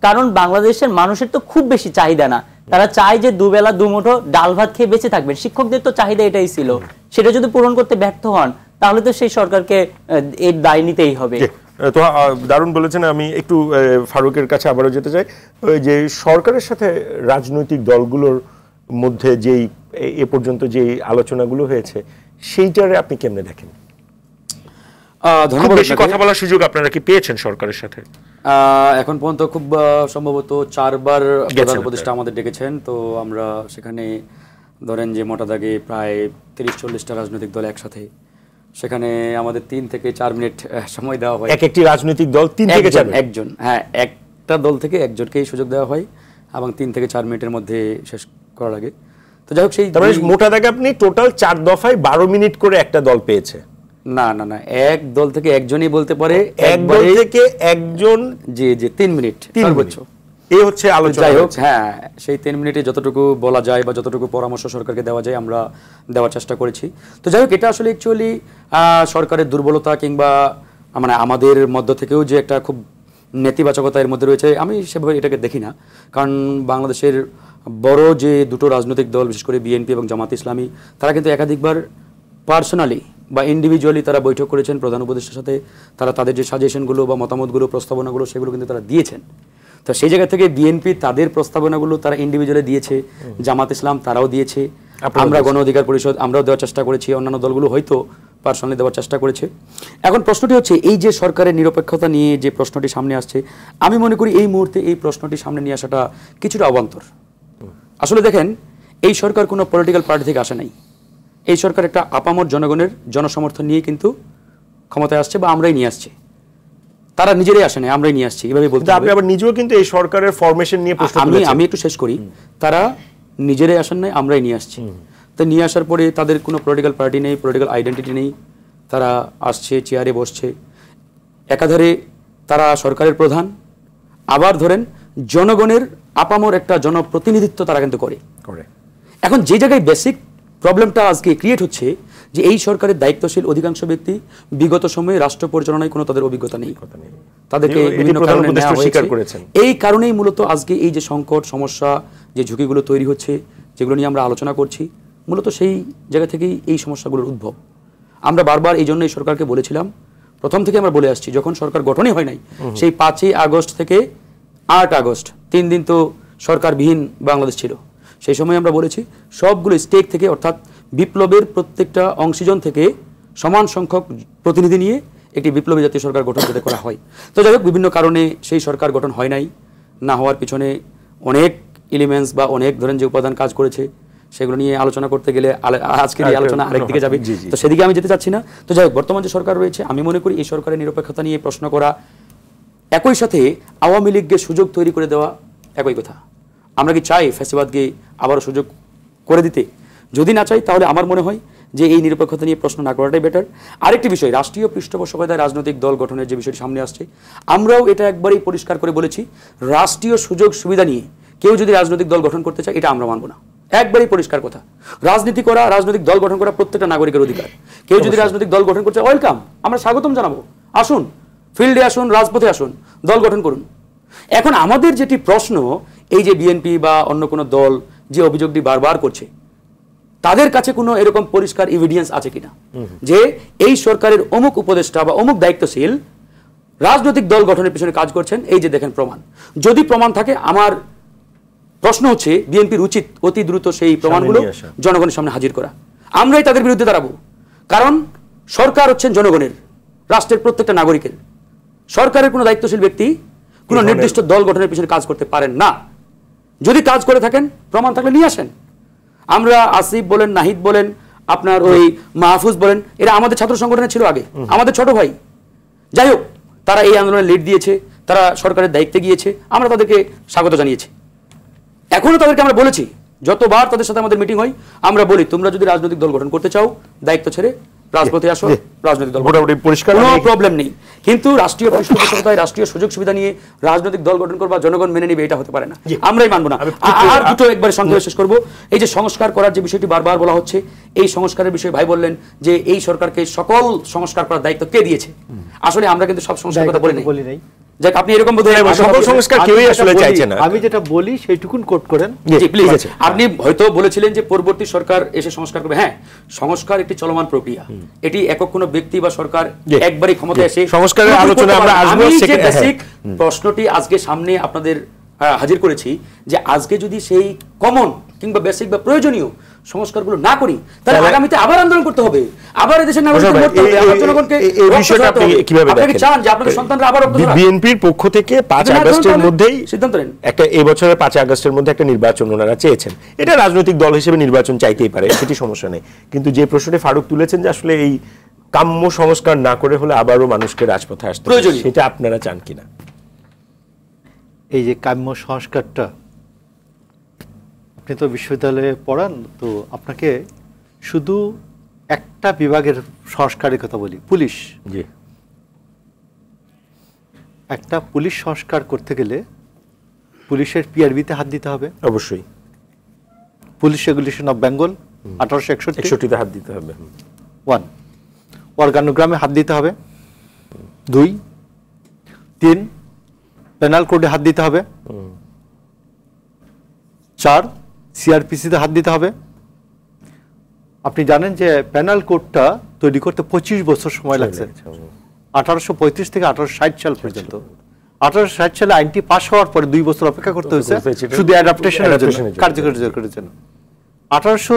Speaker 2: কারণ বাংলাদেশের মানুষের তো খুব বেশি চাহিদা না, তারা চায় যে দুবেলা দুমুঠো ডাল ভাত খেয়ে বেঁচে থাকবেন। শিক্ষকদের তো চাহিদা এটাই ছিল, সেটা যদি পূরণ করতে ব্যর্থ হন তাহলে তো সেই সরকারকে এর দায় নিতেই হবে।
Speaker 1: তো দারুণ বলেছেন। আমি একটু ফারুকের কাছে আবারও যেতে চাই, যে সরকারের সাথে রাজনৈতিক দলগুলোর মধ্যে যেই এ পর্যন্ত যে আলোচনাগুলো হয়েছে সেইটারে আপনি কেমনে দেখেন?
Speaker 3: ধন্যবাদ।
Speaker 1: বেশি কথা বলার সুযোগ আপনারা কি পেয়েছেন সরকারের সাথে?
Speaker 3: এখন পর্যন্ত খুব সম্ভবত 4 বার প্রধান উপদেষ্টা আমাদের ডেকেছেন। তো আমরা সেখানে ধরেন যে মোটা দাগে প্রায় 30-40টা রাজনৈতিক দল একসাথে, সেখানে আমাদের 3 থেকে 4 মিনিট সময় দেওয়া হয়।
Speaker 1: একটি রাজনৈতিক দল 3 থেকে 4
Speaker 3: একজন, হ্যাঁ, একটা দল থেকে একজনকেই সুযোগ দেওয়া হয় এবং 3 থেকে 4 মিনিটের মধ্যে শেষ করা লাগে। তো যাই হোক, সেই
Speaker 1: মোটা দাগে আপনি টোটাল 4 দফায় 12 মিনিট করে একটা দল পেয়েছে?
Speaker 3: না, এক দল থেকে একজনই বলতে পারে,
Speaker 1: এক দল থেকে একজন,
Speaker 3: জি 3 মিনিট সর্বোচ্চ।
Speaker 1: এই হচ্ছে আলোচনা।
Speaker 3: যাই হোক, হ্যাঁ, সেই 3 মিনিটে যতটুকু বলা যায় বা যতটুকু পরামর্শ সরকারকে দেওয়া যায় আমরা দেওয়ার চেষ্টা করেছি। তো যাই হোক, এটা আসলে অ্যাকচুয়ালি সরকারের দুর্বলতা কিংবা মানে আমাদের মধ্য থেকেও যে একটা খুব নেতিবাচকতা এর মধ্যে রয়েছে, আমি সেভাবে এটাকে দেখি না। কারণ বাংলাদেশের বড় যে দুটো রাজনৈতিক দল, বিশেষ করে বিএনপি এবং জামাত ইসলামী, তারা কিন্তু একাধিকবার পার্সোনালি বা ইন্ডিভিজুয়ালি তারা বৈঠক করেছেন প্রধান উপদেষ্টার সাথে। তারা তাদের যে সাজেশনগুলো বা মতামতগুলো, প্রস্তাবনাগুলো, সেগুলো কিন্তু তারা দিয়েছেন। তো সেই জায়গা থেকে বিএনপি তাদের প্রস্তাবনাগুলো তারা ইন্ডিভিজুয়ালি দিয়েছে, জামাত ইসলাম তারাও দিয়েছে, আমরা গণ অধিকার পরিষদ আমরাও দেওয়ার চেষ্টা করেছি, অন্যান্য দলগুলো হয়তো পার্সোনালি দেওয়ার চেষ্টা করেছে। এখন প্রশ্নটি হচ্ছে, এই যে সরকারের নিরপেক্ষতা নিয়ে যে প্রশ্নটি সামনে আসছে, আমি মনে করি এই মুহূর্তে এই প্রশ্নটি সামনে নিয়ে আসাটা কিছুটা অবান্তর। আসলে দেখেন, এই সরকার কোনো পলিটিক্যাল পার্টি থেকে আসে নাই। এই সরকার একটা আপামর জনগণের জনসমর্থন নিয়ে কিন্তু ক্ষমতায় আসছে, বা আমরাই নিয়ে আসছি। তারা নিজেরাই আসে নাই, আমরাই নিয়ে আসছি, এভাবে বলতে হবে।
Speaker 1: আপনি আবার নিজেও কিন্তু এই সরকারের ফরমেশন নিয়ে প্রশ্ন তুলেছেন।
Speaker 3: আমি একটু শেষ করি। তারা নিজেরাই আসেন নাই, আমরাই নিয়ে আসছি। তো নিয়ে আসার পরে তাদের কোনো পলিটিক্যাল পার্টি নেই, পলিটিক্যাল আইডেন্টিটি নেই, তারা আসছে, চেয়ারে বসছে। একাধারে তারা সরকারের প্রধান, আবার ধরেন জনগণের আপামর একটা জনপ্রতিনিধিত্ব তারা কিন্তু করে। এখন যে জায়গায় বেসিক প্রবলেমটা আজকে ক্রিয়েট হচ্ছে, যে এই সরকারের দায়িত্বশীল অধিকাংশ ব্যক্তি বিগত সময়ে রাষ্ট্র পরিচালনায় কোনো তাদের অভিজ্ঞতা নেই, তাদেরকে বিভিন্ন কারণে নেওয়া হয়েছে। এই কারণেই মূলত আজকে এই যে সংকট, সমস্যা, যে ঝুঁকিগুলো তৈরি হচ্ছে, যেগুলো নিয়ে আমরা আলোচনা করছি, মূলত সেই জায়গা থেকেই এই সমস্যাগুলোর উদ্ভব। আমরা বারবার এই জন্য এই সরকারকে বলেছিলাম, প্রথম থেকে আমরা বলে আসছি, যখন সরকার গঠনই হয় নাই, সেই 5ই আগস্ট থেকে 8 আগস্ট 3 দিন তো সরকারবিহীন বাংলাদেশ ছিল। সেই সময় আমরা বলেছি, সবগুলো স্টেক থেকে, অর্থাৎ বিপ্লবের প্রত্যেকটা অংশীজন থেকে সমান সংখ্যক প্রতিনিধি নিয়ে একটি বিপ্লবী জাতীয় সরকার গঠন যাতে করা হয়। তো যাই হোক, বিভিন্ন কারণে সেই সরকার গঠন হয় নাই। না হওয়ার পিছনে অনেক এলিমেন্টস বা অনেক ধরেন যে উপাদান কাজ করেছে, সেগুলো নিয়ে আলোচনা করতে গেলে আজকের এই আলোচনা আরেক দিকে যাবে, তো সেদিকে আমি যেতে চাচ্ছি না। তো যাই হোক, বর্তমান যে সরকার রয়েছে, আমি মনে করি এই সরকারের নিরপেক্ষতা নিয়ে প্রশ্ন করা, একই সাথে আওয়ামী লীগকে সুযোগ তৈরি করে দেওয়া একই কথা। আমরা কি চাই ফ্যাসিবাদকে আবারও সুযোগ করে দিতে? যদি না চাই, তাহলে আমার মনে হয় যে এই নিরপেক্ষতা নিয়ে প্রশ্ন না করাটাই বেটার। আরেকটি বিষয়, রাষ্ট্রীয় পৃষ্ঠপোষকতায় রাজনৈতিক দল গঠনের যে বিষয়টি সামনে আসছে, আমরাও এটা একবারেই পরিষ্কার করে বলেছি, রাষ্ট্রীয় সুযোগ সুবিধা নিয়ে কেউ যদি রাজনৈতিক দল গঠন করতে চায়, এটা আমরা মানব না। একবারেই পরিষ্কার কথা। রাজনীতি করা, রাজনৈতিক দল গঠন করা প্রত্যেকটা নাগরিকের অধিকার। কেউ যদি রাজনৈতিক দল গঠন করতে চায়, ওয়েলকাম, আমরা স্বাগতম জানাবো, আসুন, ফিল্ডে আসুন, রাজপথে আসুন, দল গঠন করুন। এখন আমাদের যেটি প্রশ্ন, এই যে বিএনপি বা অন্য কোনো দল যে অভিযোগটি বারবার করছে, তাদের কাছে কোনো এরকম পরিষ্কার এভিডেন্স আছে কিনা যে এই সরকারের অমুক উপদেষ্টা বা অমুক দায়িত্বশীল রাজনৈতিক দল গঠনের পিছনে কাজ করছেন? এই যে দেখেন প্রমাণ। যদি প্রমাণ থাকে, আমার প্রশ্ন হচ্ছে বিএনপির উচিত অতি দ্রুত সেই প্রমাণগুলো জনগণের সামনে হাজির করা। আমরাই তাদের বিরুদ্ধে দাঁড়াবো, কারণ সরকার হচ্ছেন জনগণের, রাষ্ট্রের প্রত্যেকটা নাগরিকের। সরকারের কোনো দায়িত্বশীল ব্যক্তি কোনো নির্দিষ্ট দল গঠনের পিছনে কাজ করতে পারেন না। যদি কাজ করে থাকেন, প্রমাণ থাকলে নিয়ে আসেন। আমরা আসিফ বলেন, নাহিদ বলেন, আপনার ওই মাহফুজ বলেন, এরা আমাদের ছাত্র সংগঠনে ছিল আগে, আমাদের ছোট ভাই। যাই হোক, তারা এই আন্দোলনে লিড দিয়েছে, তারা সরকারের দায়িত্বে গিয়েছে, আমরা তাদেরকে স্বাগত জানিয়েছি। এখনো তাদেরকে আমরা বলেছি, যতবার তাদের সাথে আমাদের মিটিং হয়, আমরা বলি, তোমরা যদি রাজনৈতিক দল গঠন করতে চাও, দায়িত্ব ছেড়ে রাজপথে আসো, রাজনৈতিক দল মোটামুটি পরিষ্কার, কোনো প্রবলেম নেই। কিন্তু রাষ্ট্রীয় পৃষ্ঠপোষকতায় রাষ্ট্রীয় সুযোগ সুবিধা নিয়ে রাজনৈতিক দল গঠন করবা, জনগণ মেনে নেবে, এটা হতে পারে না, আমরাই মানবো না। আর দুটো একবারে সংক্ষেপে শেষ করবো। এই যে সংস্কার করার যে বিষয়টি বারবার বলা হচ্ছে, এই সংস্কারের বিষয়ে ভাই বললেন যে এই সরকারকে সকল সংস্কার করার দায়িত্ব কে দিয়েছে? আসলে আমরা কিন্তু সব সংস্কার কথা বলি নাই। যাক, আপনি এরকম সকল সংস্কার কেউই আসলে চাইছে না। আমি যেটা বলি সেইটুকুন কোট করেন, জি প্লিজ। আপনি হয়তো বলেছিলেন যে পরবর্তী সরকার এসে সংস্কার করবে। হ্যাঁ, সংস্কার একটি চলমান প্রক্রিয়া, এটি একক কোনো ব্যক্তি বা সরকার একবারই ক্ষমতায় এসে সংস্কারের আলোচনা আমরা আসবো। বেসিক প্রশ্নটি আজকে সামনে আপনাদের হাজির করেছি যে আজকে যদি সেই কমন কিংবা বেসিক বা প্রয়োজনীয় সংস্কারগুলো না করি, তাহলে আগামীতে আবার আন্দোলন করতে হবে, আবার দেশের নাগরিকদের মরতে হবে, আবার জনগণকে। এই বিষয়টা আপনি কিভাবে দেখেন? আপনি চান যে আপনাদের সন্তানরা আবার বিএনপির পক্ষ থেকে 5 আগস্টের মধ্যেই সিদ্ধান্ত নেন, একটা এই বছরের 5 আগস্টের মধ্যে একটা নির্বাচন ওনারা চেয়েছেন। এটা রাজনৈতিক দল হিসেবে নির্বাচন চাইতেই পারে, সেটি সমস্যা নেই। কিন্তু যে প্রশ্নটি ফারুক তুলেছেন যে আসলে এই কাম্য সংস্কার না করে হলে আবারও মানুষকে রাজপথে আসতে হবে, সেটা আপনারা চান কিনা?
Speaker 4: এই যে কাম্য সংস্কারটা, আপনি তো বিশ্ববিদ্যালয়ে পড়ান, তো আপনাকে শুধু একটা বিভাগের সংস্কারের কথা বলি, পুলিশ। জি, একটা পুলিশ সংস্কার করতে গেলে পুলিশের পিআরবিতে হাত দিতে হবে,
Speaker 1: অবশ্যই
Speaker 4: পুলিশ রেগুলেশন অফ বেঙ্গল 1861
Speaker 1: হাত দিতে হবে।
Speaker 4: 1 অর্গানোগ্রামে হাত দিতে হবে। 2 3 পেনাল কোডে হাত দিতে হবে। 4 সিআরপিসিতে হাত দিতে হবে। আপনি জানেন যে পেনাল কোডটা তৈরি করতে 25 বছর সময় লাগছে, 1835 থেকে 1860 সাল পর্যন্ত। 1860 সালে আইনটি পাস হওয়ার পরে 2 বছর অপেক্ষা করতে হয়েছে শুধু অ্যাডাপ্টেশনের জন্য, কার্যকরের জন্য। 1800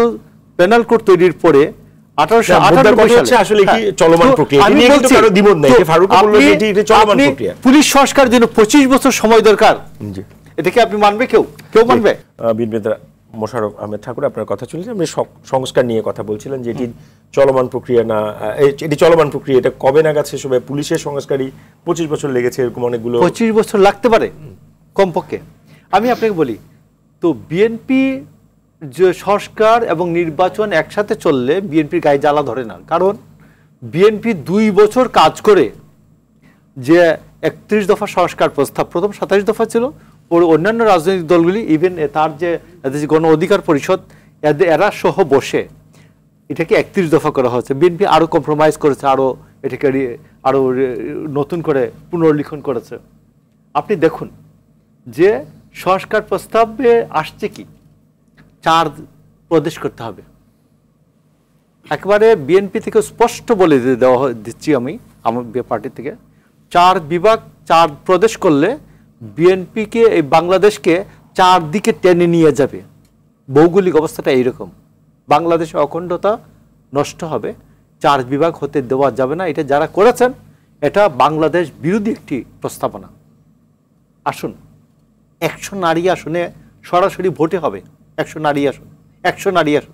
Speaker 4: পেনাল কোড তৈরির পরে 1898 সালে
Speaker 1: আসলে কি চলমান প্রক্রিয়া, এটি নিয়ে কিন্তু কারো দ্বিমত নাই, ফারুক বলল যে এটি চলমান প্রক্রিয়া।
Speaker 4: পুলিশ সংস্কার জন্য 25 বছর সময় দরকার, এটাকে আপনি মানবে? কেউ মানবে?
Speaker 1: বিনবিতা মোশাররফ আহমেদ ঠাকুর, আপনার কথা চলছে, আপনি সংস্কার নিয়ে কথা বলছিলেন যে এটি চলমান প্রক্রিয়া না, এটি চলমান প্রক্রিয়া, এটা কবে নাগাদ শেষ হবে? পুলিশের সংস্কারই 25 বছর লেগেছে, এরকম অনেকগুলো।
Speaker 4: 25 বছর লাগতে পারে কমপক্ষে। আমি আপনাকে বলি তো, বিএনপি যে সংস্কার এবং নির্বাচন একসাথে চললে বিএনপির গায়ে জ্বালা ধরে না, কারণ বিএনপি 2 বছর কাজ করে যে 31 দফা সংস্কার প্রস্তাব, প্রথম 27 দফা ছিল, পরে অন্যান্য রাজনৈতিক দলগুলি, ইভেন তার যে গণ অধিকার পরিষদ, এরা সহ বসে এটাকে 31 দফা করা হয়েছে। বিএনপি আরো কম্প্রোমাইজ করেছে, এটাকে আরো নতুন করে পুনর্লিখন করেছে। আপনি দেখুন যে সংস্কার প্রস্তাবে আসছে কি, 4 প্রদেশ করতে হবে। একেবারে বিএনপি থেকে স্পষ্ট বলে দিচ্ছি আমি, আমার পার্টি থেকে 4 বিভাগ 4 প্রদেশ করলে বিএনপিকে, এই বাংলাদেশকে 4 দিকে টেনে নিয়ে যাবে। ভৌগোলিক অবস্থাটা এইরকম, বাংলাদেশে অখণ্ডতা নষ্ট হবে, 4 বিভাগ হতে দেওয়া যাবে না। এটা যারা করেছেন এটা বাংলাদেশ বিরোধী একটি প্রস্তাবনা। আসুন 100 নারী আসনে সরাসরি ভোটে হবে, 100 নারী আসন, 100 নারী আসন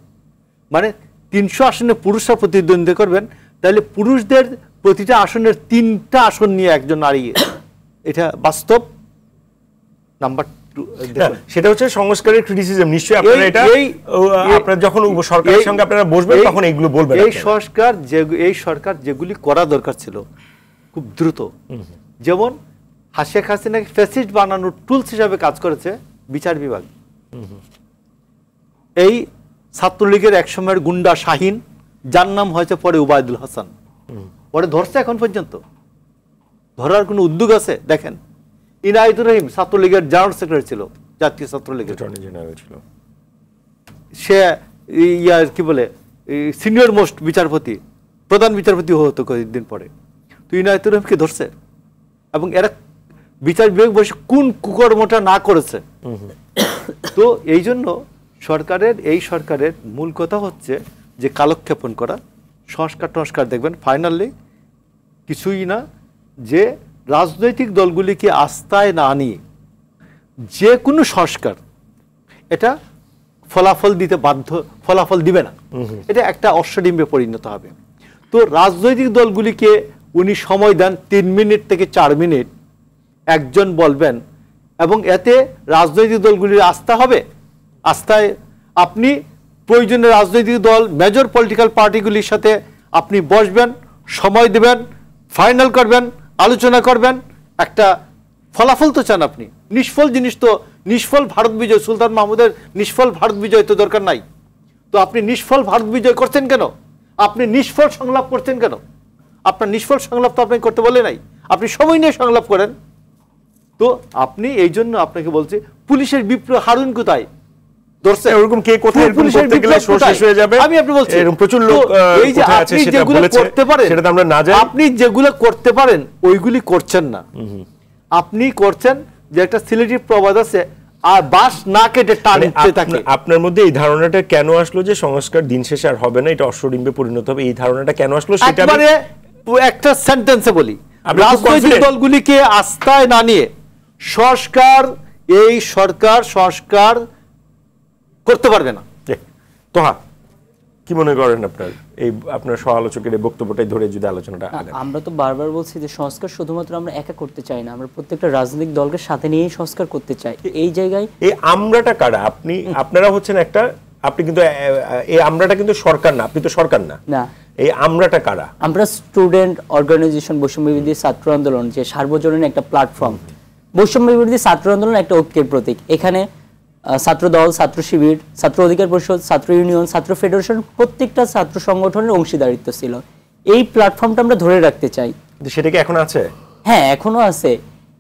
Speaker 4: মানে 300 আসনে পুরুষরা প্রতিদ্বন্দ্বিতা করবেন, তাহলে পুরুষদের প্রতিটা আসনের 3টা আসন নিয়ে একজন নারী, এটা বাস্তব। নাম্বার 2,
Speaker 1: সেটা হচ্ছে সংস্কারের ক্রিটিসিজম। নিশ্চয়ই আপনারা এটা, আপনারা যখন সরকারের সঙ্গে আপনারা বসবেন তখন এইগুলো বলবেন।
Speaker 4: এই সরকার যেগুলি করা দরকার ছিল খুব দ্রুত, যেমন শেখ হাসিনাকে ফ্যাসিস্ট বানানোর টুলস হিসাবে কাজ করেছে বিচার বিভাগ। এই ছাত্রলীগের একসময়ের গুন্ডা শাহিন, যার নাম হয়েছে পরে উবায়দুল হাসান, পরে ধরছে, এখন পর্যন্ত ধরার কোনো উদ্যোগ আছে? দেখেন, ইনায়েতুর রহিম ছাত্রলীগের জেনারেল সেক্রেটারি ছিল, জাতীয় ছাত্রলীগের
Speaker 1: জেনারেল ছিল,
Speaker 4: সে কি বলে সিনিয়র মোস্ট বিচারপতি, প্রধান বিচারপতি হতো কয়েকদিন পরে। তো ইনায়েতুর রহিমকে ধরছে, এবং এরা বিচার বিভাগ বসে কোন কুকর্মটা না করেছে। তো এই জন্য এই সরকারের মূল কথা হচ্ছে যে কালক্ষেপণ করা, সংস্কার দেখবেন ফাইনালি কিছুই না, যে রাজনৈতিক দলগুলিকে আস্থায় না নিয়ে যে কোনো সংস্কার এটা ফলাফল দিতে বাধ্য, ফলাফল দিবে না, এটা একটা অশ্বডিম্বে পরিণত হবে। তো রাজনৈতিক দলগুলিকে উনি সময় দেন 3 মিনিট থেকে 4 মিনিট একজন বলবেন, এবং এতে রাজনৈতিক দলগুলির আস্থা হবে। আস্থায় আপনি প্রয়োজনে রাজনৈতিক দল, মেজর পলিটিক্যাল পার্টিগুলির সাথে আপনি বসবেন, সময় দেবেন, ফাইনাল করবেন, আলোচনা করবেন, একটা ফলাফল তো চান আপনি। নিষ্ফল জিনিস তো, নিষ্ফল ভারত বিজয়, সুলতান মাহমুদের নিষ্ফল ভারত বিজয় তো দরকার নাই। তো আপনি নিষ্ফল ভারত বিজয় করছেন কেন? আপনি নিষ্ফল সংলাপ করছেন কেন? আপনার নিষ্ফল সংলাপ তো আপনাকে করতে বলে নাই, আপনি সময় নিয়ে সংলাপ করেন। তো আপনি এই জন্য আপনাকে বলছি, পুলিশের বিপ্লব হারুন কোথায় ধরছে,
Speaker 1: এরকম কে কোথায় করতে গেলে শেষ হয়ে যাবে,
Speaker 4: আমি আপনি বলছি
Speaker 1: এরকম প্রচুর লোক
Speaker 4: এই যে আপনি যেগুলো করতে পারেন,
Speaker 1: সেটা তো আমরা না জানি,
Speaker 4: আপনি যেগুলো করতে পারেন ওইগুলি করছেন না। আপনি করছেন যে একটা সিলেটি প্রবাদ আছে, আর বাস না কেটে টানতে থাকে।
Speaker 1: আপনার মধ্যে এই ধারণাটা কেন আসলো যে সংস্কার দিন শেষে আর হবে না, এটা অশ্বডিম্বে পরিণত হবে, এই ধারণাটা কেন আসলো সেটা
Speaker 4: একবারে একটা সেন্টেন্সে বলি, রাজনৈতিক দলগুলিকে আস্থায় না নিয়ে এই সরকার সংস্কার করতে পারবে না।
Speaker 1: তোহা, কি মনে করেন আপনার এই আপনার সহ-আলোচকের এই বক্তব্যটাই ধরে যদি আলোচনাটা আগায়?
Speaker 2: আমরা তো বারবার বলছি যে সংস্কার শুধুমাত্র আমরা একা করতে চাই না, আমরা প্রত্যেকটা রাজনৈতিক দলকে সাথে নিয়েই সংস্কার করতে চাই। এই জায়গায় এই
Speaker 1: আমরাটা কারা? আপনারা হচ্ছেন একটা, আপনি কিন্তু এই আমরাটা কিন্তু সরকার না, আপনি তো সরকার না।
Speaker 2: না,
Speaker 1: এই আমরাটা কারা?
Speaker 2: আমরা স্টুডেন্ট অর্গানাইজেশন, বৈষম্য বিরোধী ছাত্র আন্দোলন, যে সার্বজনীন একটা প্ল্যাটফর্ম, বৈষম্য বিরোধী ছাত্র আন্দোলন একটা ঐক্যের প্রতীক। এখানে ছাত্র দল, ছাত্র শিবির, ছাত্র অধিকার পরিষদ, ছাত্র ইউনিয়ন, ছাত্র ফেডারেশন প্রত্যেকটা ছাত্র সংগঠনের অংশীদারিত্ব ছিল। এই প্ল্যাটফর্মটা আমরা ধরে রাখতে চাই।
Speaker 1: সেটা কি এখন আছে?
Speaker 2: হ্যাঁ, এখনো আছে।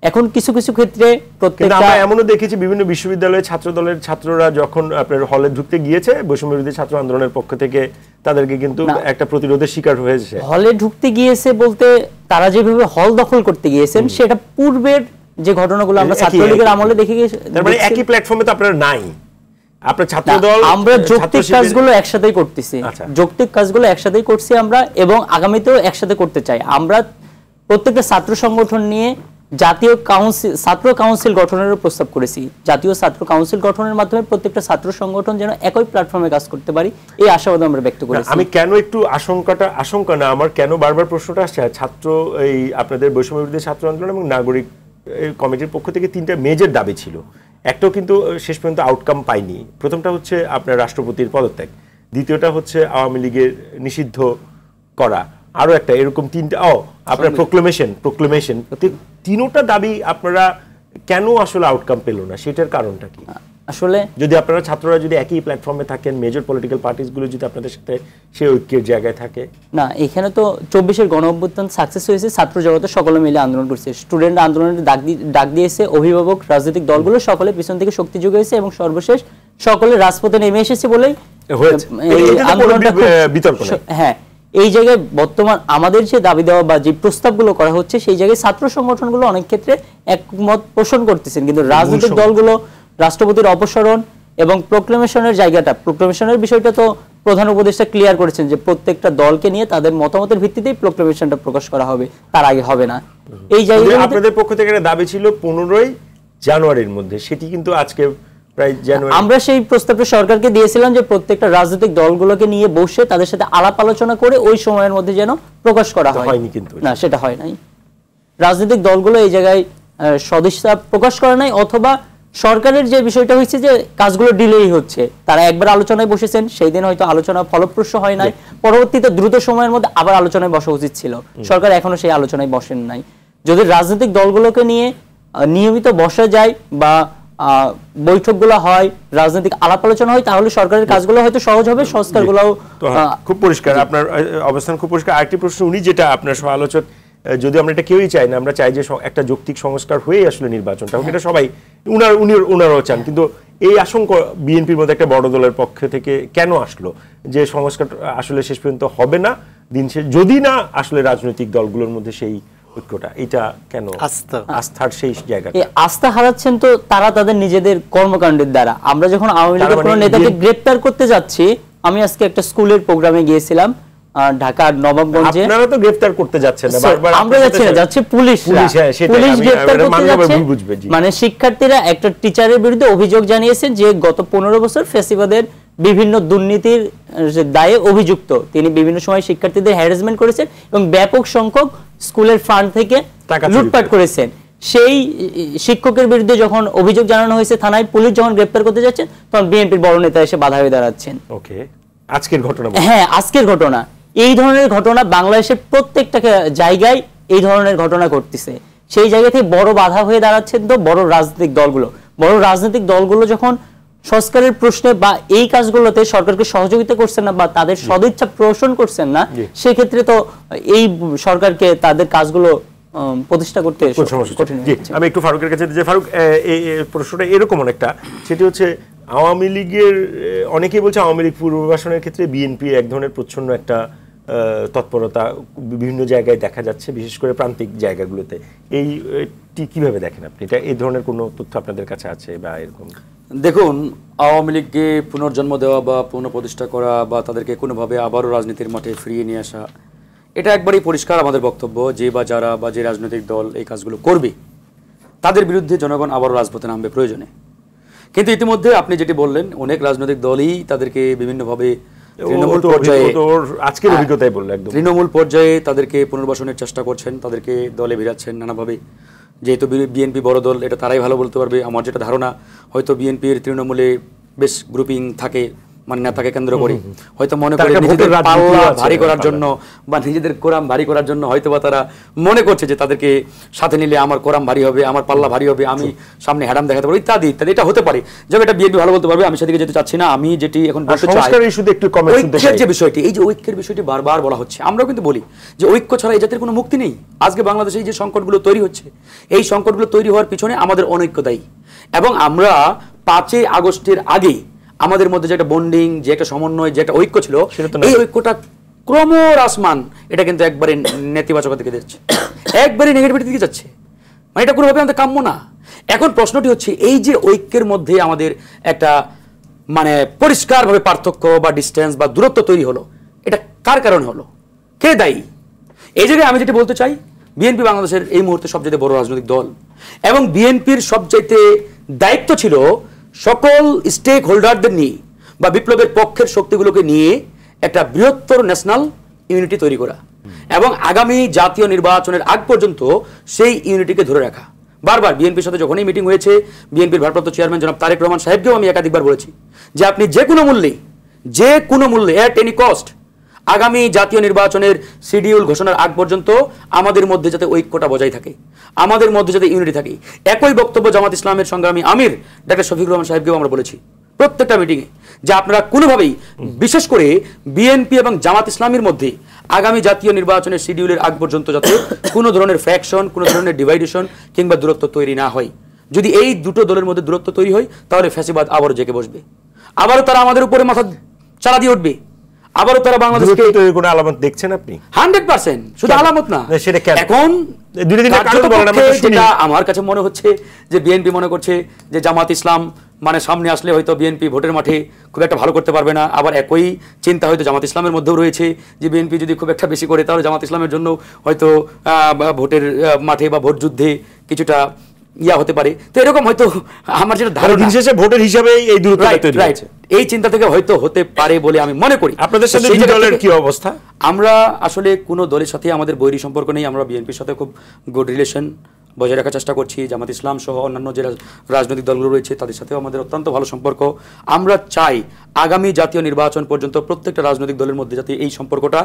Speaker 2: এখন কিছু কিছু ক্ষেত্রে প্রত্যেকটা
Speaker 1: আমরা এমনও দেখেছি বিভিন্ন বিশ্ববিদ্যালয়ের ছাত্র দলের ছাত্ররা যখন আপনার হলে ঢুকতে গিয়েছে বৈষম্য বিরোধী ছাত্র আন্দোলনের পক্ষ থেকে তাদেরকে কিন্তু একটা প্রতিরোধের শিকার হয়েছে।
Speaker 2: হলে ঢুকতে গিয়েছে বলতে তারা যেভাবে হল দখল করতে গিয়েছেন সেটা পূর্বের যে ঘটনাগুলো আমরা ছাত্রলীগের আমলে দেখে গিয়েছি।
Speaker 1: তার মানে একই প্ল্যাটফর্মে তো আপনারা নাই, আপনার ছাত্র দল।
Speaker 2: আমরা যৌক্তিক কাজগুলো একসাথেই করতেছি, যৌক্তিক কাজগুলো একসাথেই করছি আমরা, এবং আগামীতেও একসাথে করতে চাই। আমরা প্রত্যেকটা ছাত্র সংগঠন নিয়ে জাতীয় কাউন্সিল, ছাত্র কাউন্সিল গঠনেরও প্রস্তাব করেছি। জাতীয় ছাত্র কাউন্সিল গঠনের মাধ্যমে প্রত্যেকটা ছাত্র সংগঠন যেন একই প্ল্যাটফর্মে কাজ করতে পারি, এই আশাবাদ আমরা ব্যক্ত করেছি।
Speaker 1: আমি কেন একটু আশঙ্কা না, আমার কেন বারবার প্রশ্নটা আসছে, ছাত্র এই আপনাদের বৈষম্য বিরোধী ছাত্র আন্দোলন এবং নাগরিক কমিটির পক্ষ থেকে 3টা মেজর দাবি ছিল, একটাও কিন্তু শেষ পর্যন্ত আউটকাম পাইনি। প্রথমটা হচ্ছে আপনার রাষ্ট্রপতির পদত্যাগ, দ্বিতীয়টা হচ্ছে আওয়ামী লীগের নিষিদ্ধ করা, আরো একটা এরকম 3টা আপনার প্রোক্লেমেশন। তিনোটা দাবি আপনারা কেন আসলে আউটকাম পেল না, সেটার কারণটা কি?
Speaker 2: আসলে
Speaker 1: যদি আপনারা ছাত্ররা যদি একই প্ল্যাটফর্মে থাকেন, মেজর পলিটিক্যাল পার্টিস গুলো যদি আপনাদের সাথে সেই ঐক্যের জায়গায় থাকে।
Speaker 2: না, এখানে তো 24-এর গণ অভ্যুত্থান সাকসেস হয়েছে, ছাত্র জগতে সকলে মিলে আন্দোলন করছে, স্টুডেন্ট আন্দোলনের ডাক দিয়েছে, অভিভাবক, রাজনৈতিক দলগুলো সকলে পিছন থেকে শক্তি যোগাইছে, এবং সর্বশেষ সকলে রাজপথে নেমে এসেছে বলেই আন্দোলনটা। হ্যাঁ, এই জায়গায় বর্তমান আমাদের যে দাবি দেওয়া বা যে প্রস্তাবগুলো করা হচ্ছে সেই জায়গায় ছাত্র সংগঠনগুলো অনেক ক্ষেত্রে একমত পোষণ করতেছেন, কিন্তু রাজনৈতিক দলগুলো রাষ্ট্রপতির অপসারণ এবং প্রোক্লেমেশনের জায়গাটা, প্রোক্লেমেশনের বিষয়টা তো প্রধান উপদেষ্টা ক্লিয়ার করেছেন যে প্রত্যেকটা দলকে নিয়ে তাদের মতামতের ভিত্তিতেই প্রোক্লেমেশনটা প্রকাশ করা হবে, তার আগে হবে না। এই জায়গায়
Speaker 1: আপনাদের পক্ষ থেকে একটা দাবি ছিল 15ই জানুয়ারির মধ্যে, সেটি কিন্তু আজকে প্রায় জানুয়ারি।
Speaker 2: আমরা সেই প্রস্তাবটা সরকারকে দিয়েছিলাম যে প্রত্যেকটা রাজনৈতিক দলগুলোকে নিয়ে বসে তাদের সাথে আলাপ আলোচনা করে ওই সময়ের মধ্যে যেন প্রকাশ করা হয়।
Speaker 1: হয়নি কিন্তু,
Speaker 2: না, সেটা হয় নাই। রাজনৈতিক দলগুলো এই জায়গায় সদিচ্ছা প্রকাশ করে নাই, অথবা সরকারের যে বিষয়টা হয়েছে যে কাজগুলো ডিলেই হচ্ছে, তারা একবার আলোচনায় বসেছেন, সেই দিন হয়তো আলোচনা ফলপ্রসূ হয় নাই, পরবর্তীতে দ্রুত সময়ের মধ্যে আবার আলোচনায় বসা উচিত ছিল, সরকার এখনো সেই আলোচনায় বসেন নাই। যদি রাজনৈতিক দলগুলোকে নিয়ে নিয়মিত বসা যায় বা বৈঠকগুলো হয়, রাজনৈতিক আলাপ আলোচনা হয়, তাহলে সরকারের কাজগুলো হয়তো সহজ হবে, সংস্কারগুলো
Speaker 1: খুব পরিষ্কার। আপনার অবস্থান খুব পরিষ্কার। আরেকটি প্রশ্ন, উনি যেটা আপনার সহ আলোচক, যদি আমরা এটা কেউই চাই না, আমরা চাই যে একটা যৌক্তিক সংস্কার হয়ে আসলে নির্বাচনটা হোক, এটা সবাই উনারাও চান, কিন্তু এই আশঙ্কা বিএনপির মধ্যে একটা বড় দলের পক্ষ থেকে কেন আসলো যে সংস্কার আসলে শেষ পর্যন্ত হবে না, দিন শেষ যদি না আসলে রাজনৈতিক দলগুলোর মধ্যে সেই ঐক্যটা, এটা কেন আস্থার সেই জায়গাটা?
Speaker 2: আস্থা হারাচ্ছেন তো তারা তাদের নিজেদের কর্মকাণ্ডের দ্বারা। আমরা যখন আওয়ামী লীগের কোনো নেতাকে গ্রেফতার করতে যাচ্ছি, আমি আজকে একটা স্কুলের প্রোগ্রামে গিয়েছিলাম ঢাকার নবাবগঞ্জে।
Speaker 1: আপনারা তো গ্রেফতার করতে যাচ্ছেন না, বারবার
Speaker 2: আমরা যাচ্ছি না, যাচ্ছে পুলিশ গ্রেফতার করতে যাচ্ছে। মানে শিক্ষার্থীরা একটা টিচারের বিরুদ্ধে অভিযোগ জানিয়েছেন যে গত 15 বছর ফ্যাসিবাদের বিভিন্ন দুর্নীতির দায়ে অভিযুক্ত, তিনি বিভিন্ন সময় শিক্ষার্থীদের হ্যারাসমেন্ট করেছেন এবং ব্যাপক সংখ্যক স্কুলের ফান্ড থেকে লুটপাট করেছেন। সেই শিক্ষকের বিরুদ্ধে যখন অভিযোগ জানানো হয়েছে থানায়, পুলিশ যখন গ্রেফতার করতে যাচ্ছেন, তখন বিএনপির বড় নেতা এসে বাধা হয়ে দাঁড়াচ্ছেন।
Speaker 1: ওকে, আজকের ঘটনা।
Speaker 2: হ্যাঁ, আজকের ঘটনা। এই ধরনের ঘটনা বাংলাদেশের প্রত্যেকটা জায়গায় এই ধরনের ঘটনা ঘটতেছে। সেই জায়গা থেকে বড় বাধা হয়ে দাঁড়াচ্ছেন তো বড় রাজনৈতিক দলগুলো যখন সংস্কারের প্রশ্নে বা এই কাজগুলোতে সরকারকে সহযোগিতা করছেন না বা তাদের সদিচ্ছা পোষণ করছেন না, সেক্ষেত্রে তো এই সরকারকে তাদের কাজগুলো প্রতিষ্ঠা করতে কঠিন।
Speaker 1: আমি একটু ফারুকের কাছে যে, ফারুক, এই প্রশ্নটা এরকম অনেকটা, সেটি হচ্ছে আওয়ামী লীগের অনেকেই বলছে আওয়ামী লীগ পুনর্বাসনের ক্ষেত্রে বিএনপি এক ধরনের প্রচ্ছন্ন একটা তৎপরতা বিভিন্ন জায়গায় দেখা যাচ্ছে, বিশেষ করে প্রান্তিক জায়গাগুলোতে। এইটি কিভাবে দেখেন আপনি? এটা এই ধরনের কোনো তথ্য আপনাদের কাছে আছে বা এরকম?
Speaker 3: দেখুন, আওয়ামী লীগকে পুনর্জন্ম দেওয়া বা পুনঃপ্রতিষ্ঠা করা বা তাদেরকে কোনোভাবে আবারও রাজনীতির মাঠে ফিরিয়ে নিয়ে আসা, এটা একবারই পরিষ্কার আমাদের বক্তব্য যে বা যারা বা যে রাজনৈতিক দল এই কাজগুলো করবে তাদের বিরুদ্ধে জনগণ আবারও রাজপথে নামবে প্রয়োজনে। কিন্তু ইতিমধ্যে আপনি যেটি বললেন, অনেক রাজনৈতিক দলই তাদেরকে বিভিন্নভাবে তৃণমূল পর্যায়ে তাদেরকে পুনর্বাসনের চেষ্টা করছেন, তাদেরকে দলে ভিড়াচ্ছেন নানাভাবে। যেহেতু বিএনপি বড় দল, এটা তারাই ভালো বলতে পারবে। আমার যেটা ধারণা, হয়তো বিএনপির তৃণমূলে বেশ গ্রুপিং থাকে মানে নেতাকে কেন্দ্র করে হয়তো মনে
Speaker 1: তার
Speaker 3: করে
Speaker 1: একটা
Speaker 3: নিজেদের
Speaker 1: ভোটের রাজনীতি
Speaker 3: পাল্লা
Speaker 1: আছে,
Speaker 3: ভারী করার
Speaker 1: পাল্লা।
Speaker 3: জন্য বা নিজেদের কোরাম ভারী করার জন্য হয়তো বা তারা মনে করছে যে তাদেরকে সাথে নিলে আমার কোরাম ভারী হবে, আমার পাল্লা ভারী হবে, আমি সামনে হ্যাডাম দেখাতে পারবো ইত্যাদি ইত্যাদি। এটা হতে পারে, যেমন এটা বিএনপি ভালো বলতে পারবে, আমি সেদিকে যেতে চাচ্ছি না। আমি যেটি এখন বলতে চাই,
Speaker 1: সংস্কার ইস্যুতে একটু কমেন্ট শুনতে
Speaker 3: ঐক্যের
Speaker 1: চাই।
Speaker 3: যে বিষয়টি, এই যে ঐক্যের বিষয়টি বারবার বলা হচ্ছে, আমরাও কিন্তু বলি যে ঐক্য ছাড়া এই জাতির কোনো মুক্তি নেই। আজকে বাংলাদেশে এই যে সংকটগুলো তৈরি হচ্ছে, এই সংকটগুলো তৈরি হওয়ার পিছনে আমাদের অনৈক্য দায়ী। এবং আমরা 5ই আগস্টের আগে আমাদের মধ্যে যে একটা বন্ডিং, যে একটা সমন্বয়, যে একটা ঐক্য ছিল, এই ঐক্যটা ক্রমহ্রাসমান, এটা কিন্তু একবারে নেতিবাচকতার দিকে যাচ্ছে, একবারে নেগেটিভিটির দিকে যাচ্ছে। মানে এটা কোনোভাবে আমাদের কাম্য না। এখন প্রশ্নটি হচ্ছে, এই যে ঐক্যের মধ্যে আমাদের একটা মানে পরিষ্কারভাবে পার্থক্য বা ডিস্টেন্স বা দূরত্ব তৈরি হলো, এটা কার কারণে হলো, কে দায়ী? এই জায়গায় আমি যেটা বলতে চাই, বিএনপি বাংলাদেশের এই মুহূর্তে সবচেয়ে বড় রাজনৈতিক দল, এবং বিএনপির সবচেয়ে দায়িত্ব ছিল সকল স্টেক হোল্ডারদের নিয়ে বা বিপ্লবের পক্ষের শক্তিগুলোকে নিয়ে একটা বৃহত্তর ন্যাশনাল ইউনিটি তৈরি করা এবং আগামী জাতীয় নির্বাচনের আগ পর্যন্ত সেই ইউনিটিকে ধরে রাখা। বারবার বিএনপির সাথে যখনই মিটিং হয়েছে, বিএনপির ভারপ্রাপ্ত চেয়ারম্যান জনাব তারেক রহমান সাহেবকেও আমি একাধিকবার বলেছি যে আপনি যে কোনো মূল্যে এট এনি কস্ট আগামী জাতীয় নির্বাচনের শিডিউল ঘোষণার আগ পর্যন্ত আমাদের মধ্যে যাতে ঐক্যটা বজায় থাকে, আমাদের মধ্যে যাতে ইউনিটি থাকে। একই বক্তব্য জামাত ইসলামের সংগ্রামী আমির ডক্টর শফিকুর রহমান সাহেবকেও আমরা বলেছি প্রত্যেকটা মিটিংয়ে, যে আপনারা কোনোভাবেই, বিশেষ করে বিএনপি এবং জামাত ইসলামের মধ্যে আগামী জাতীয় নির্বাচনের শিডিউলের আগ পর্যন্ত যাতে কোনো ধরনের ফ্যাকশন, কোনো ধরনের ডিভাইডেশন কিংবা দূরত্ব তৈরি না হয়। যদি এই দুটো দলের মধ্যে দূরত্ব তৈরি হয়, তাহলে ফ্যাসিবাদ আবারও জেগে বসবে, আবারও তারা আমাদের উপরে মাথা চালা দিয়ে উঠবে, আবারও তারা বাংলাদেশকে
Speaker 1: কোনো আলামত দেখছেন আপনি?
Speaker 3: 100%, শুধু আলামত না,
Speaker 1: সেটা কেন?
Speaker 3: এখন
Speaker 1: কার্যকরপক্ষে
Speaker 3: যেটা আমার কাছে মনে হচ্ছে যে বিএনপি মনে করছে যে জামাত ইসলাম মানে সামনে আসলে হয়তো বিএনপি ভোটের মাঠে খুব একটা ভালো করতে পারবে না। আবার একই চিন্তা হয়তো জামাত ইসলামের মধ্যেও রয়েছে যে বিএনপি যদি খুব একটা বেশি করে, তাহলে জামাত ইসলামের জন্য হয়তো ভোটের মাঠে বা ভোট যুদ্ধে কিছুটা ইয়া হতে পারে। তো এরকম হয়তো আমার যেটা ধারণা,
Speaker 1: ভোটের হিসাবে এই দূরত্ব তৈরি হয়েছে,
Speaker 3: এই চিন্তা থেকে হয়তো হতে পারে বলে আমি মনে করি।
Speaker 1: আপনাদের সাথে দুই দলের কি অবস্থা?
Speaker 3: আমরা আসলে কোনো দলের সাথে আমাদের বৈরী সম্পর্ক নেই। আমরা বিএনপির সাথে খুব গুড রিলেশন বজায় রাখার চেষ্টা করছি। জামাত ইসলাম সহ অন্যান্য যে রাজনৈতিক দলগুলো রয়েছে তাদের সাথেও আমাদের অত্যন্ত ভালো সম্পর্ক। আমরা চাই আগামী জাতীয় নির্বাচন পর্যন্ত প্রত্যেকটা রাজনৈতিক দলের মধ্যে যাতে এই সম্পর্কটা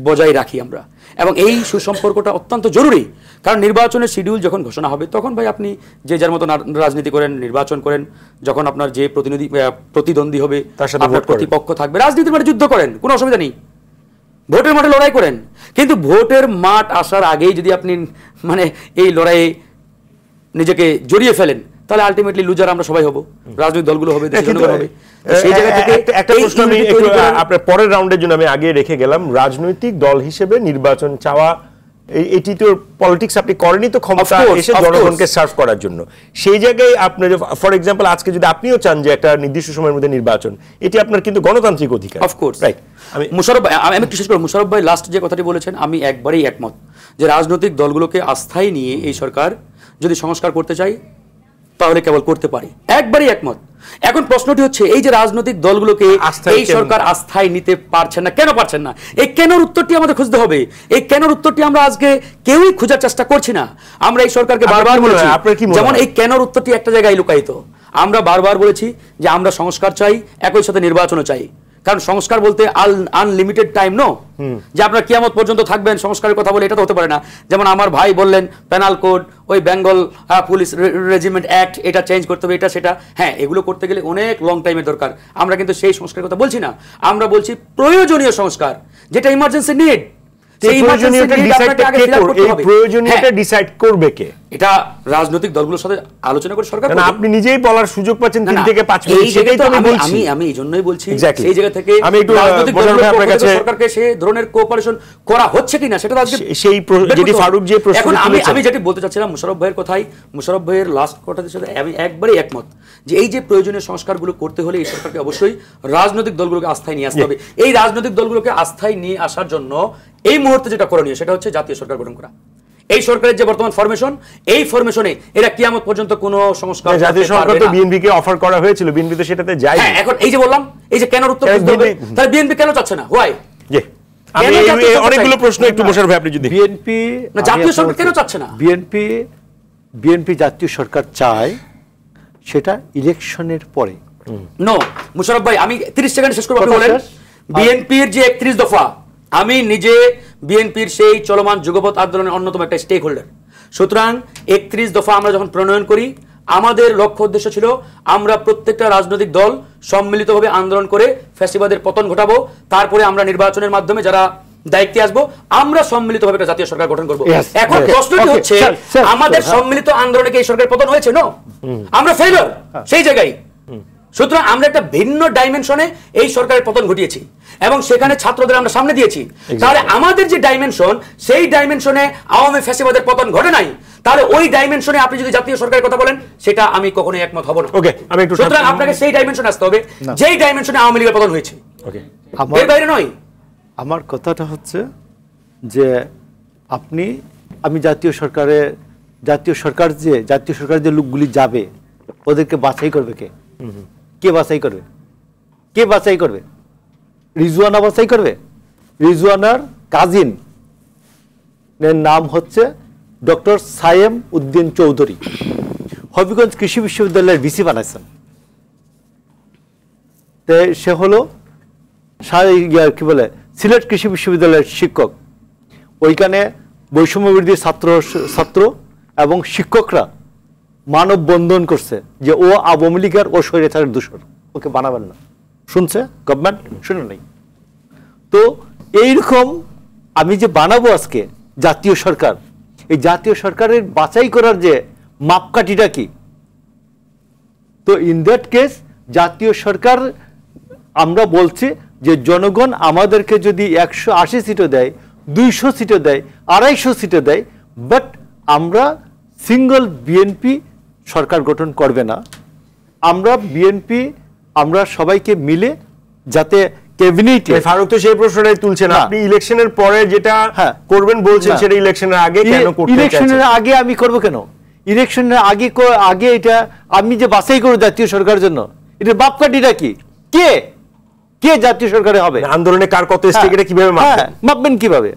Speaker 3: বজায় রাখি আমরা, এবং এই সুসম্পর্কটা অত্যন্ত জরুরি। কারণ নির্বাচনের শিডিউল যখন ঘোষণা হবে, তখন ভাই আপনি যে যার মতো রাজনীতি করেন, নির্বাচন করেন, যখন আপনার যে প্রতিদ্বন্দ্বী হবে
Speaker 1: তার সাথে
Speaker 3: আপনার প্রতিপক্ষ থাকবে, রাজনীতির মাঠে যুদ্ধ করেন, কোনো অসুবিধা নেই, ভোটের মাঠে লড়াই করেন। কিন্তু ভোটের মাঠ আসার আগেই যদি আপনি মানে এই লড়াইয়ে নিজেকে জড়িয়ে ফেলেন, তাহলে আলটিমেটলি লুজার আমরা সবাই হব, রাজনৈতিক দলগুলো হবে, দেশের জনগণ হবে। সেই জায়গা থেকে
Speaker 1: একটা প্রশ্ন আমি আপনার পরের রাউন্ডের জন্য আমি আগে রেখে গেলাম, রাজনৈতিক দল হিসেবে নির্বাচন চাওয়া, এটি তো পলিটিক্স আপনি করেনি তো ক্ষমতা এসে জনগণকে সার্ভ করার জন্য। সেই জায়গায় আপনার ফর এক্সাম্পল আজকে যদি আপনিও চান যে একটা নির্দিষ্ট সময়ের মধ্যে নির্বাচন, এটি আপনার কিন্তু গণতান্ত্রিক অধিকার।
Speaker 3: Of course, right. মুশারফ ভাই, আমি একটু শেষ করব। মুশারফ ভাই লাস্ট যে কথাটি বলেছেন, আমি একবারেই একমত যে রাজনৈতিক দলগুলোকে আস্থায় নিয়ে এই সরকার যদি সংস্কার করতে চাই, তাহলে কেবল করতে পারে, একবারেই একমত। এখন প্রশ্নটি হচ্ছে, এই যে রাজনৈতিক দলগুলোকে এই সরকার আস্থায় নিতে পারছেন না, কেন পারছেন না? এই কেনর উত্তরটি আমাদের খুঁজতে হবে। এই কেনর উত্তরটি আমরা আজকে কেউই খোঁজার চেষ্টা করছি না। আমরা এই সরকারকে বারবার বলেছি, যেমন এই কেনর উত্তরটি একটা জায়গায় লুকায়িত। আমরা বারবার বলেছি যে আমরা সংস্কার চাই, একই সাথে নির্বাচনও চাই। কারণ সংস্কার বলতে আনলিমিটেড টাইম নো, যে আপনারা কিয়ামত পর্যন্ত থাকবেন সংস্কারের কথা বলে, এটা তো হতে পারে না। যেমন আমার ভাই বললেন পেনাল কোড, ওই বেঙ্গল পুলিশ রেজিমেন্ট অ্যাক্ট, এটা চেঞ্জ করতে হবে, এটা সেটা। হ্যাঁ, এগুলো করতে গেলে অনেক লং টাইমের দরকার। আমরা কিন্তু সেই সংস্কারের কথা বলছি না, আমরা বলছি প্রয়োজনীয় সংস্কার, যেটা ইমার্জেন্সি নিড।
Speaker 1: ডিসাইড করবে কে?
Speaker 3: এটা রাজনৈতিক দলগুলোর সাথে আলোচনা করে সরকার।
Speaker 1: আপনি নিজেই বলার সুযোগ পাচ্ছেন 3 থেকে 5 মিনিট, সেটাই তো
Speaker 3: আমি এই জন্যই বলছি। সেই জায়গা থেকে আমি একটু সরকারকে সেই ধরনের কোঅপারেশন করা হচ্ছে কিনা সেটা আজকে সেই যেটি ফারুক যে প্রশ্ন এখন আমি যেটি বলতে চাচ্ছিলাম মুশারফ ভাইয়ের কথাই, মুশারফ ভাইয়ের লাস্ট কথার সাথে আমি একবারেই একমত যে এই যে প্রয়োজনীয় সংস্কারগুলো করতে হলে এই সরকারকে অবশ্যই রাজনৈতিক দলগুলোকে আস্থায় নিয়ে আসতে হবে। এই রাজনৈতিক দলগুলোকে আস্থায় নিয়ে আসার জন্য এই মুহূর্তে যেটা করণীয় সেটা হচ্ছে জাতীয় সরকার গঠন করা। এই সরকারের যে বর্তমান ফরমেশন, এই ফরমেশনে এরা কিয়ামত পর্যন্ত কোনো সংস্কার
Speaker 1: জাতীয় সরকার তো বিএনপি কে অফার করা হয়েছিল, বিএনপি তো সেটাতে যায়।
Speaker 3: হ্যাঁ, এখন এই যে বললাম, এই যে কেন উত্তর দিতে হবে, তাহলে বিএনপি কেন চাচ্ছে না? হোয়াই?
Speaker 1: আমি অনেকগুলো প্রশ্ন একটু মোশাররফ ভাই আপনি যদি
Speaker 4: বিএনপি
Speaker 3: না জাতীয় সরকার কেন চাচ্ছে না?
Speaker 4: বিএনপি জাতীয় সরকার চায়, সেটা ইলেকশনের পরে
Speaker 3: নো মুশাররফ ভাই, আমি 30 সেকেন্ড শেষ করব, আপনি বলেন। বিএনপির যে 31 দফা, আমি নিজে বিএনপির সেই চলমান যুগপৎ আন্দোলনের অন্যতম একটা স্টেক হোল্ডার। সুতরাং 31 দফা আমরা যখন প্রণয়ন করি, আমাদের লক্ষ্য উদ্দেশ্য ছিল আমরা প্রত্যেকটা রাজনৈতিক দল সম্মিলিতভাবে আন্দোলন করে ফ্যাসিবাদের পতন ঘটাবো, তারপরে আমরা নির্বাচনের মাধ্যমে যারা দায়িত্বে আসবো আমরা সম্মিলিতভাবে একটা জাতীয় সরকার গঠন করব। এখন প্রশ্নটি হচ্ছে, আমাদের সম্মিলিত আন্দোলনে কি এই সরকারের পতন হয়েছে? নো, আমরা ফেইলিওর সেই জায়গায়। সুতরাং আমরা একটা ভিন্ন ডাইমেনশনে এই সরকারের পতন ঘটিয়েছি এবং সেখানে ছাত্রদের আমরা সামনে দিয়েছি। তাহলে আমাদের যে ডাইমেনশন, সেই ডাইমেনশনে আওয়ামী ফ্যাসিবাদের পতন ঘটে নাই, তাহলে ওই ডাইমেনশনে আপনি যদি জাতীয় সরকারের কথা বলেন, সেটা আমি কখনোই একমত হব না।
Speaker 1: ওকে, আমি একটু
Speaker 3: সুতরাং আপনাকে সেই ডাইমেনশনে আসতে হবে যেই ডাইমেনশনে আওয়ামী লীগের পতন হয়েছে,
Speaker 1: ওকে,
Speaker 3: এর বাইরে নয়।
Speaker 4: আমার কথাটা হচ্ছে যে আমি জাতীয় সরকার যে লোকগুলি যাবে, ওদেরকে বাছাই করবে কে বাছাই করবে? কে বাছাই করবে? রিজওয়ানা বাছাই করবে? রিজওয়ানার কাজিন এর নাম হচ্ছে ডক্টর সায়েম উদ্দিন চৌধুরী, হবিগঞ্জ কৃষি বিশ্ববিদ্যালয়ের ভিসি বানাইছেন। সে হলো কি বলে সিলেট কৃষি বিশ্ববিদ্যালয়ের শিক্ষক। ওইখানে বৈষম্য বিরোধী ছাত্র এবং শিক্ষকরা মানববন্ধন করছে যে ও আওয়ামী লীগের ও স্বৈরাচারের দূষর, ওকে বানাবেন না। শুনছে গভর্নমেন্ট? শুনে নাই। তো এইরকম আমি যে বানাবো আজকে জাতীয় সরকার, এই জাতীয় সরকারের বাছাই করার যে মাপকাঠিটা কি? তো ইন দ্যাট কেস জাতীয় সরকার আমরা বলছি যে জনগণ আমাদেরকে যদি 180 সিটও দেয়, 200 সিটও দেয়, 250 সিটও দেয়, বাট আমরা সিঙ্গল বিএনপি সরকার গঠন করবে না। আমরা সবাইকে মিলে যাতে ক্যাবিনেটে,
Speaker 1: ফারুক তো সেই প্রশ্নটাই তুলছেন, আপনি ইলেকশনের পরে যেটা করবেন বলছেন, সেটা ইলেকশনের আগে কেন করতে চাইছেন?
Speaker 4: ইলেকশনের আগে আমি করব কেন? ইলেকশনের আগে এটা আমি যে বাছাই করব জাতীয় সরকারের জন্য, এটা বাপকাঠিটা কি? কে জাতীয় সরকারে হবে?
Speaker 1: আন্দোলনে কার কত স্টেক, এটা কিভাবে
Speaker 4: মাপবেন কিভাবে?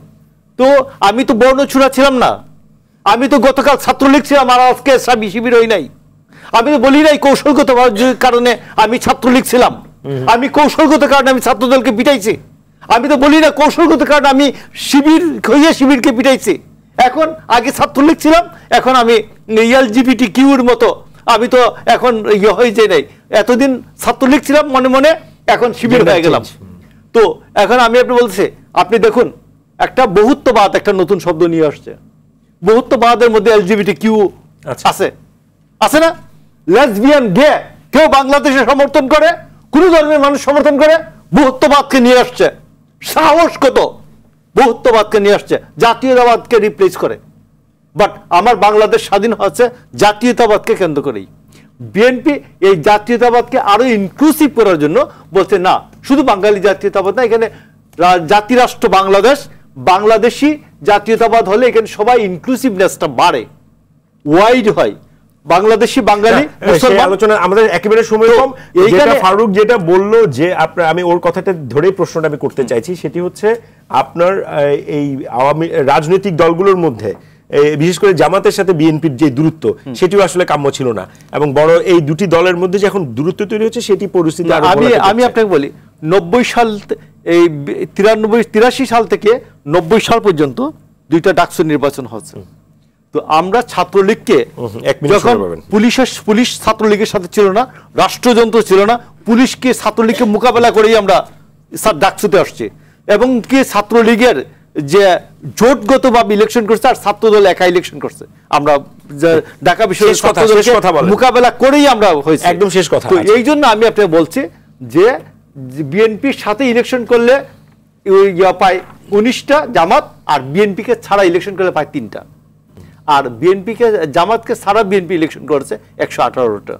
Speaker 4: তো আমি তো বর্ণছুড়া ছিলাম না, আমি তো গতকাল ছাত্রলীগ ছিলাম, আর আজকে শিবির হই নাই। আমি তো বলি নাই কৌশলগত কারণে আমি ছাত্রলীগ ছিলাম, আমি কৌশলগত কারণে আমি ছাত্রদলকে পিটাইছি। আমি তো বলি না কৌশলগত কারণে আমি শিবিরকে পিটাইছি। এখন আগে ছাত্রলীগ ছিলাম, এখন আমি এলজিবিটি কিউর মতো আমি তো এখন হয়ে যাই নাই। এতদিন ছাত্রলীগ ছিলাম মনে মনে, এখন শিবির হয়ে গেলাম। তো এখন আমি আপনি বলছি, আপনি দেখুন একটা বহুত্ববাদ, একটা নতুন শব্দ নিয়ে আসছে। বহুত্ববাদের মধ্যে এলজিবিটি কিউ আছে না? লেসবিয়ান, গে, কেউ বাংলাদেশে সমর্থন করে, কোন ধর্মের মানুষ সমর্থন করে? বহুত্ববাদকে নিয়ে আসছে। সাহস কত! বহুত্ববাদকে নিয়ে আসছে, জাতীয়তাবাদকে রিপ্লেস করে। বাট আমার বাংলাদেশ স্বাধীন হচ্ছে জাতীয়তাবাদকে কেন্দ্র করেই। বিএনপি এই জাতীয়তাবাদকে আরো ইনক্লুসিভ করার জন্য বলছে না, শুধু বাঙালি জাতীয়তাবাদ না, এখানে জাতিরাষ্ট্র বাংলাদেশি জাতীয়তাবাদ হলে এখানে সবাই ইনক্লুসিভনেসটা বাড়ে, ওয়াইড হয়। বাংলাদেশি বাঙালি
Speaker 1: আলোচনা আমাদের একেবারে সময় কম। এইখানে ফারুক যেটা বললো যে আমি ওর কথাটা ধরেই প্রশ্নটা আমি করতে চাইছি, সেটি হচ্ছে আপনার এই আওয়ামী রাজনৈতিক দলগুলোর মধ্যে বিশেষ করে জামাতের সাথে বিএনপির যে দূরত্ব, সেটিও আসলে কাম্য ছিল না, এবং বড় এই দুটি দলের মধ্যে যে এখন দূরত্ব তৈরি হচ্ছে, সেটি পরিস্থিতি
Speaker 4: আমি আপনাকে বলি 90 সাল, এই 83 সাল থেকে 90 সাল পর্যন্ত দুইটা ডাকসু নির্বাচন হচ্ছে। তো আমরা ছাত্রলীগকে যখন পুলিশ ছাত্রলীগের সাথে ছিল না, রাষ্ট্রযন্ত্র ছিল না, পুলিশকে ছাত্রলীগকে মোকাবেলা করেই আমরা ডাকসুতে আসছি। এবং কি ছাত্রলীগের যে জোটগতভাবে ইলেকশন করছে আর ছাত্রদল একা ইলেকশন করছে, আমরা ঢাকা বিশ্ববিদ্যালয় মোকাবেলা করেই আমরা হয়েছে।
Speaker 1: একদম শেষ কথা।
Speaker 4: তো এই জন্য আমি আপনাকে বলছি যে বিএনপির সাথে ইলেকশন করলে পায় 19টা জামাত, আর বিএনপিকে ছাড়া ইলেকশন করলে পায় 3টা, আর বিএনপিকে জামাতকে ছাড়া বিএনপি ইলেকশন করেছে 118টা।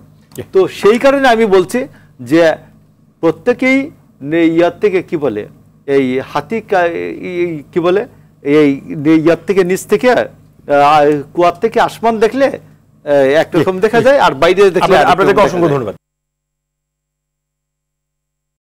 Speaker 4: তো সেই কারণে আমি বলছি যে প্রত্যেকেই ইয়ার থেকে কি বলে, এই হাতি কি বলে, এই ইয়ার থেকে নিচ থেকে কুয়ার থেকে আসমান দেখলে একরকম দেখা যায়, আর বাইরে দেখলে।
Speaker 1: আপনাদেরকে অসংখ্য ধন্যবাদ।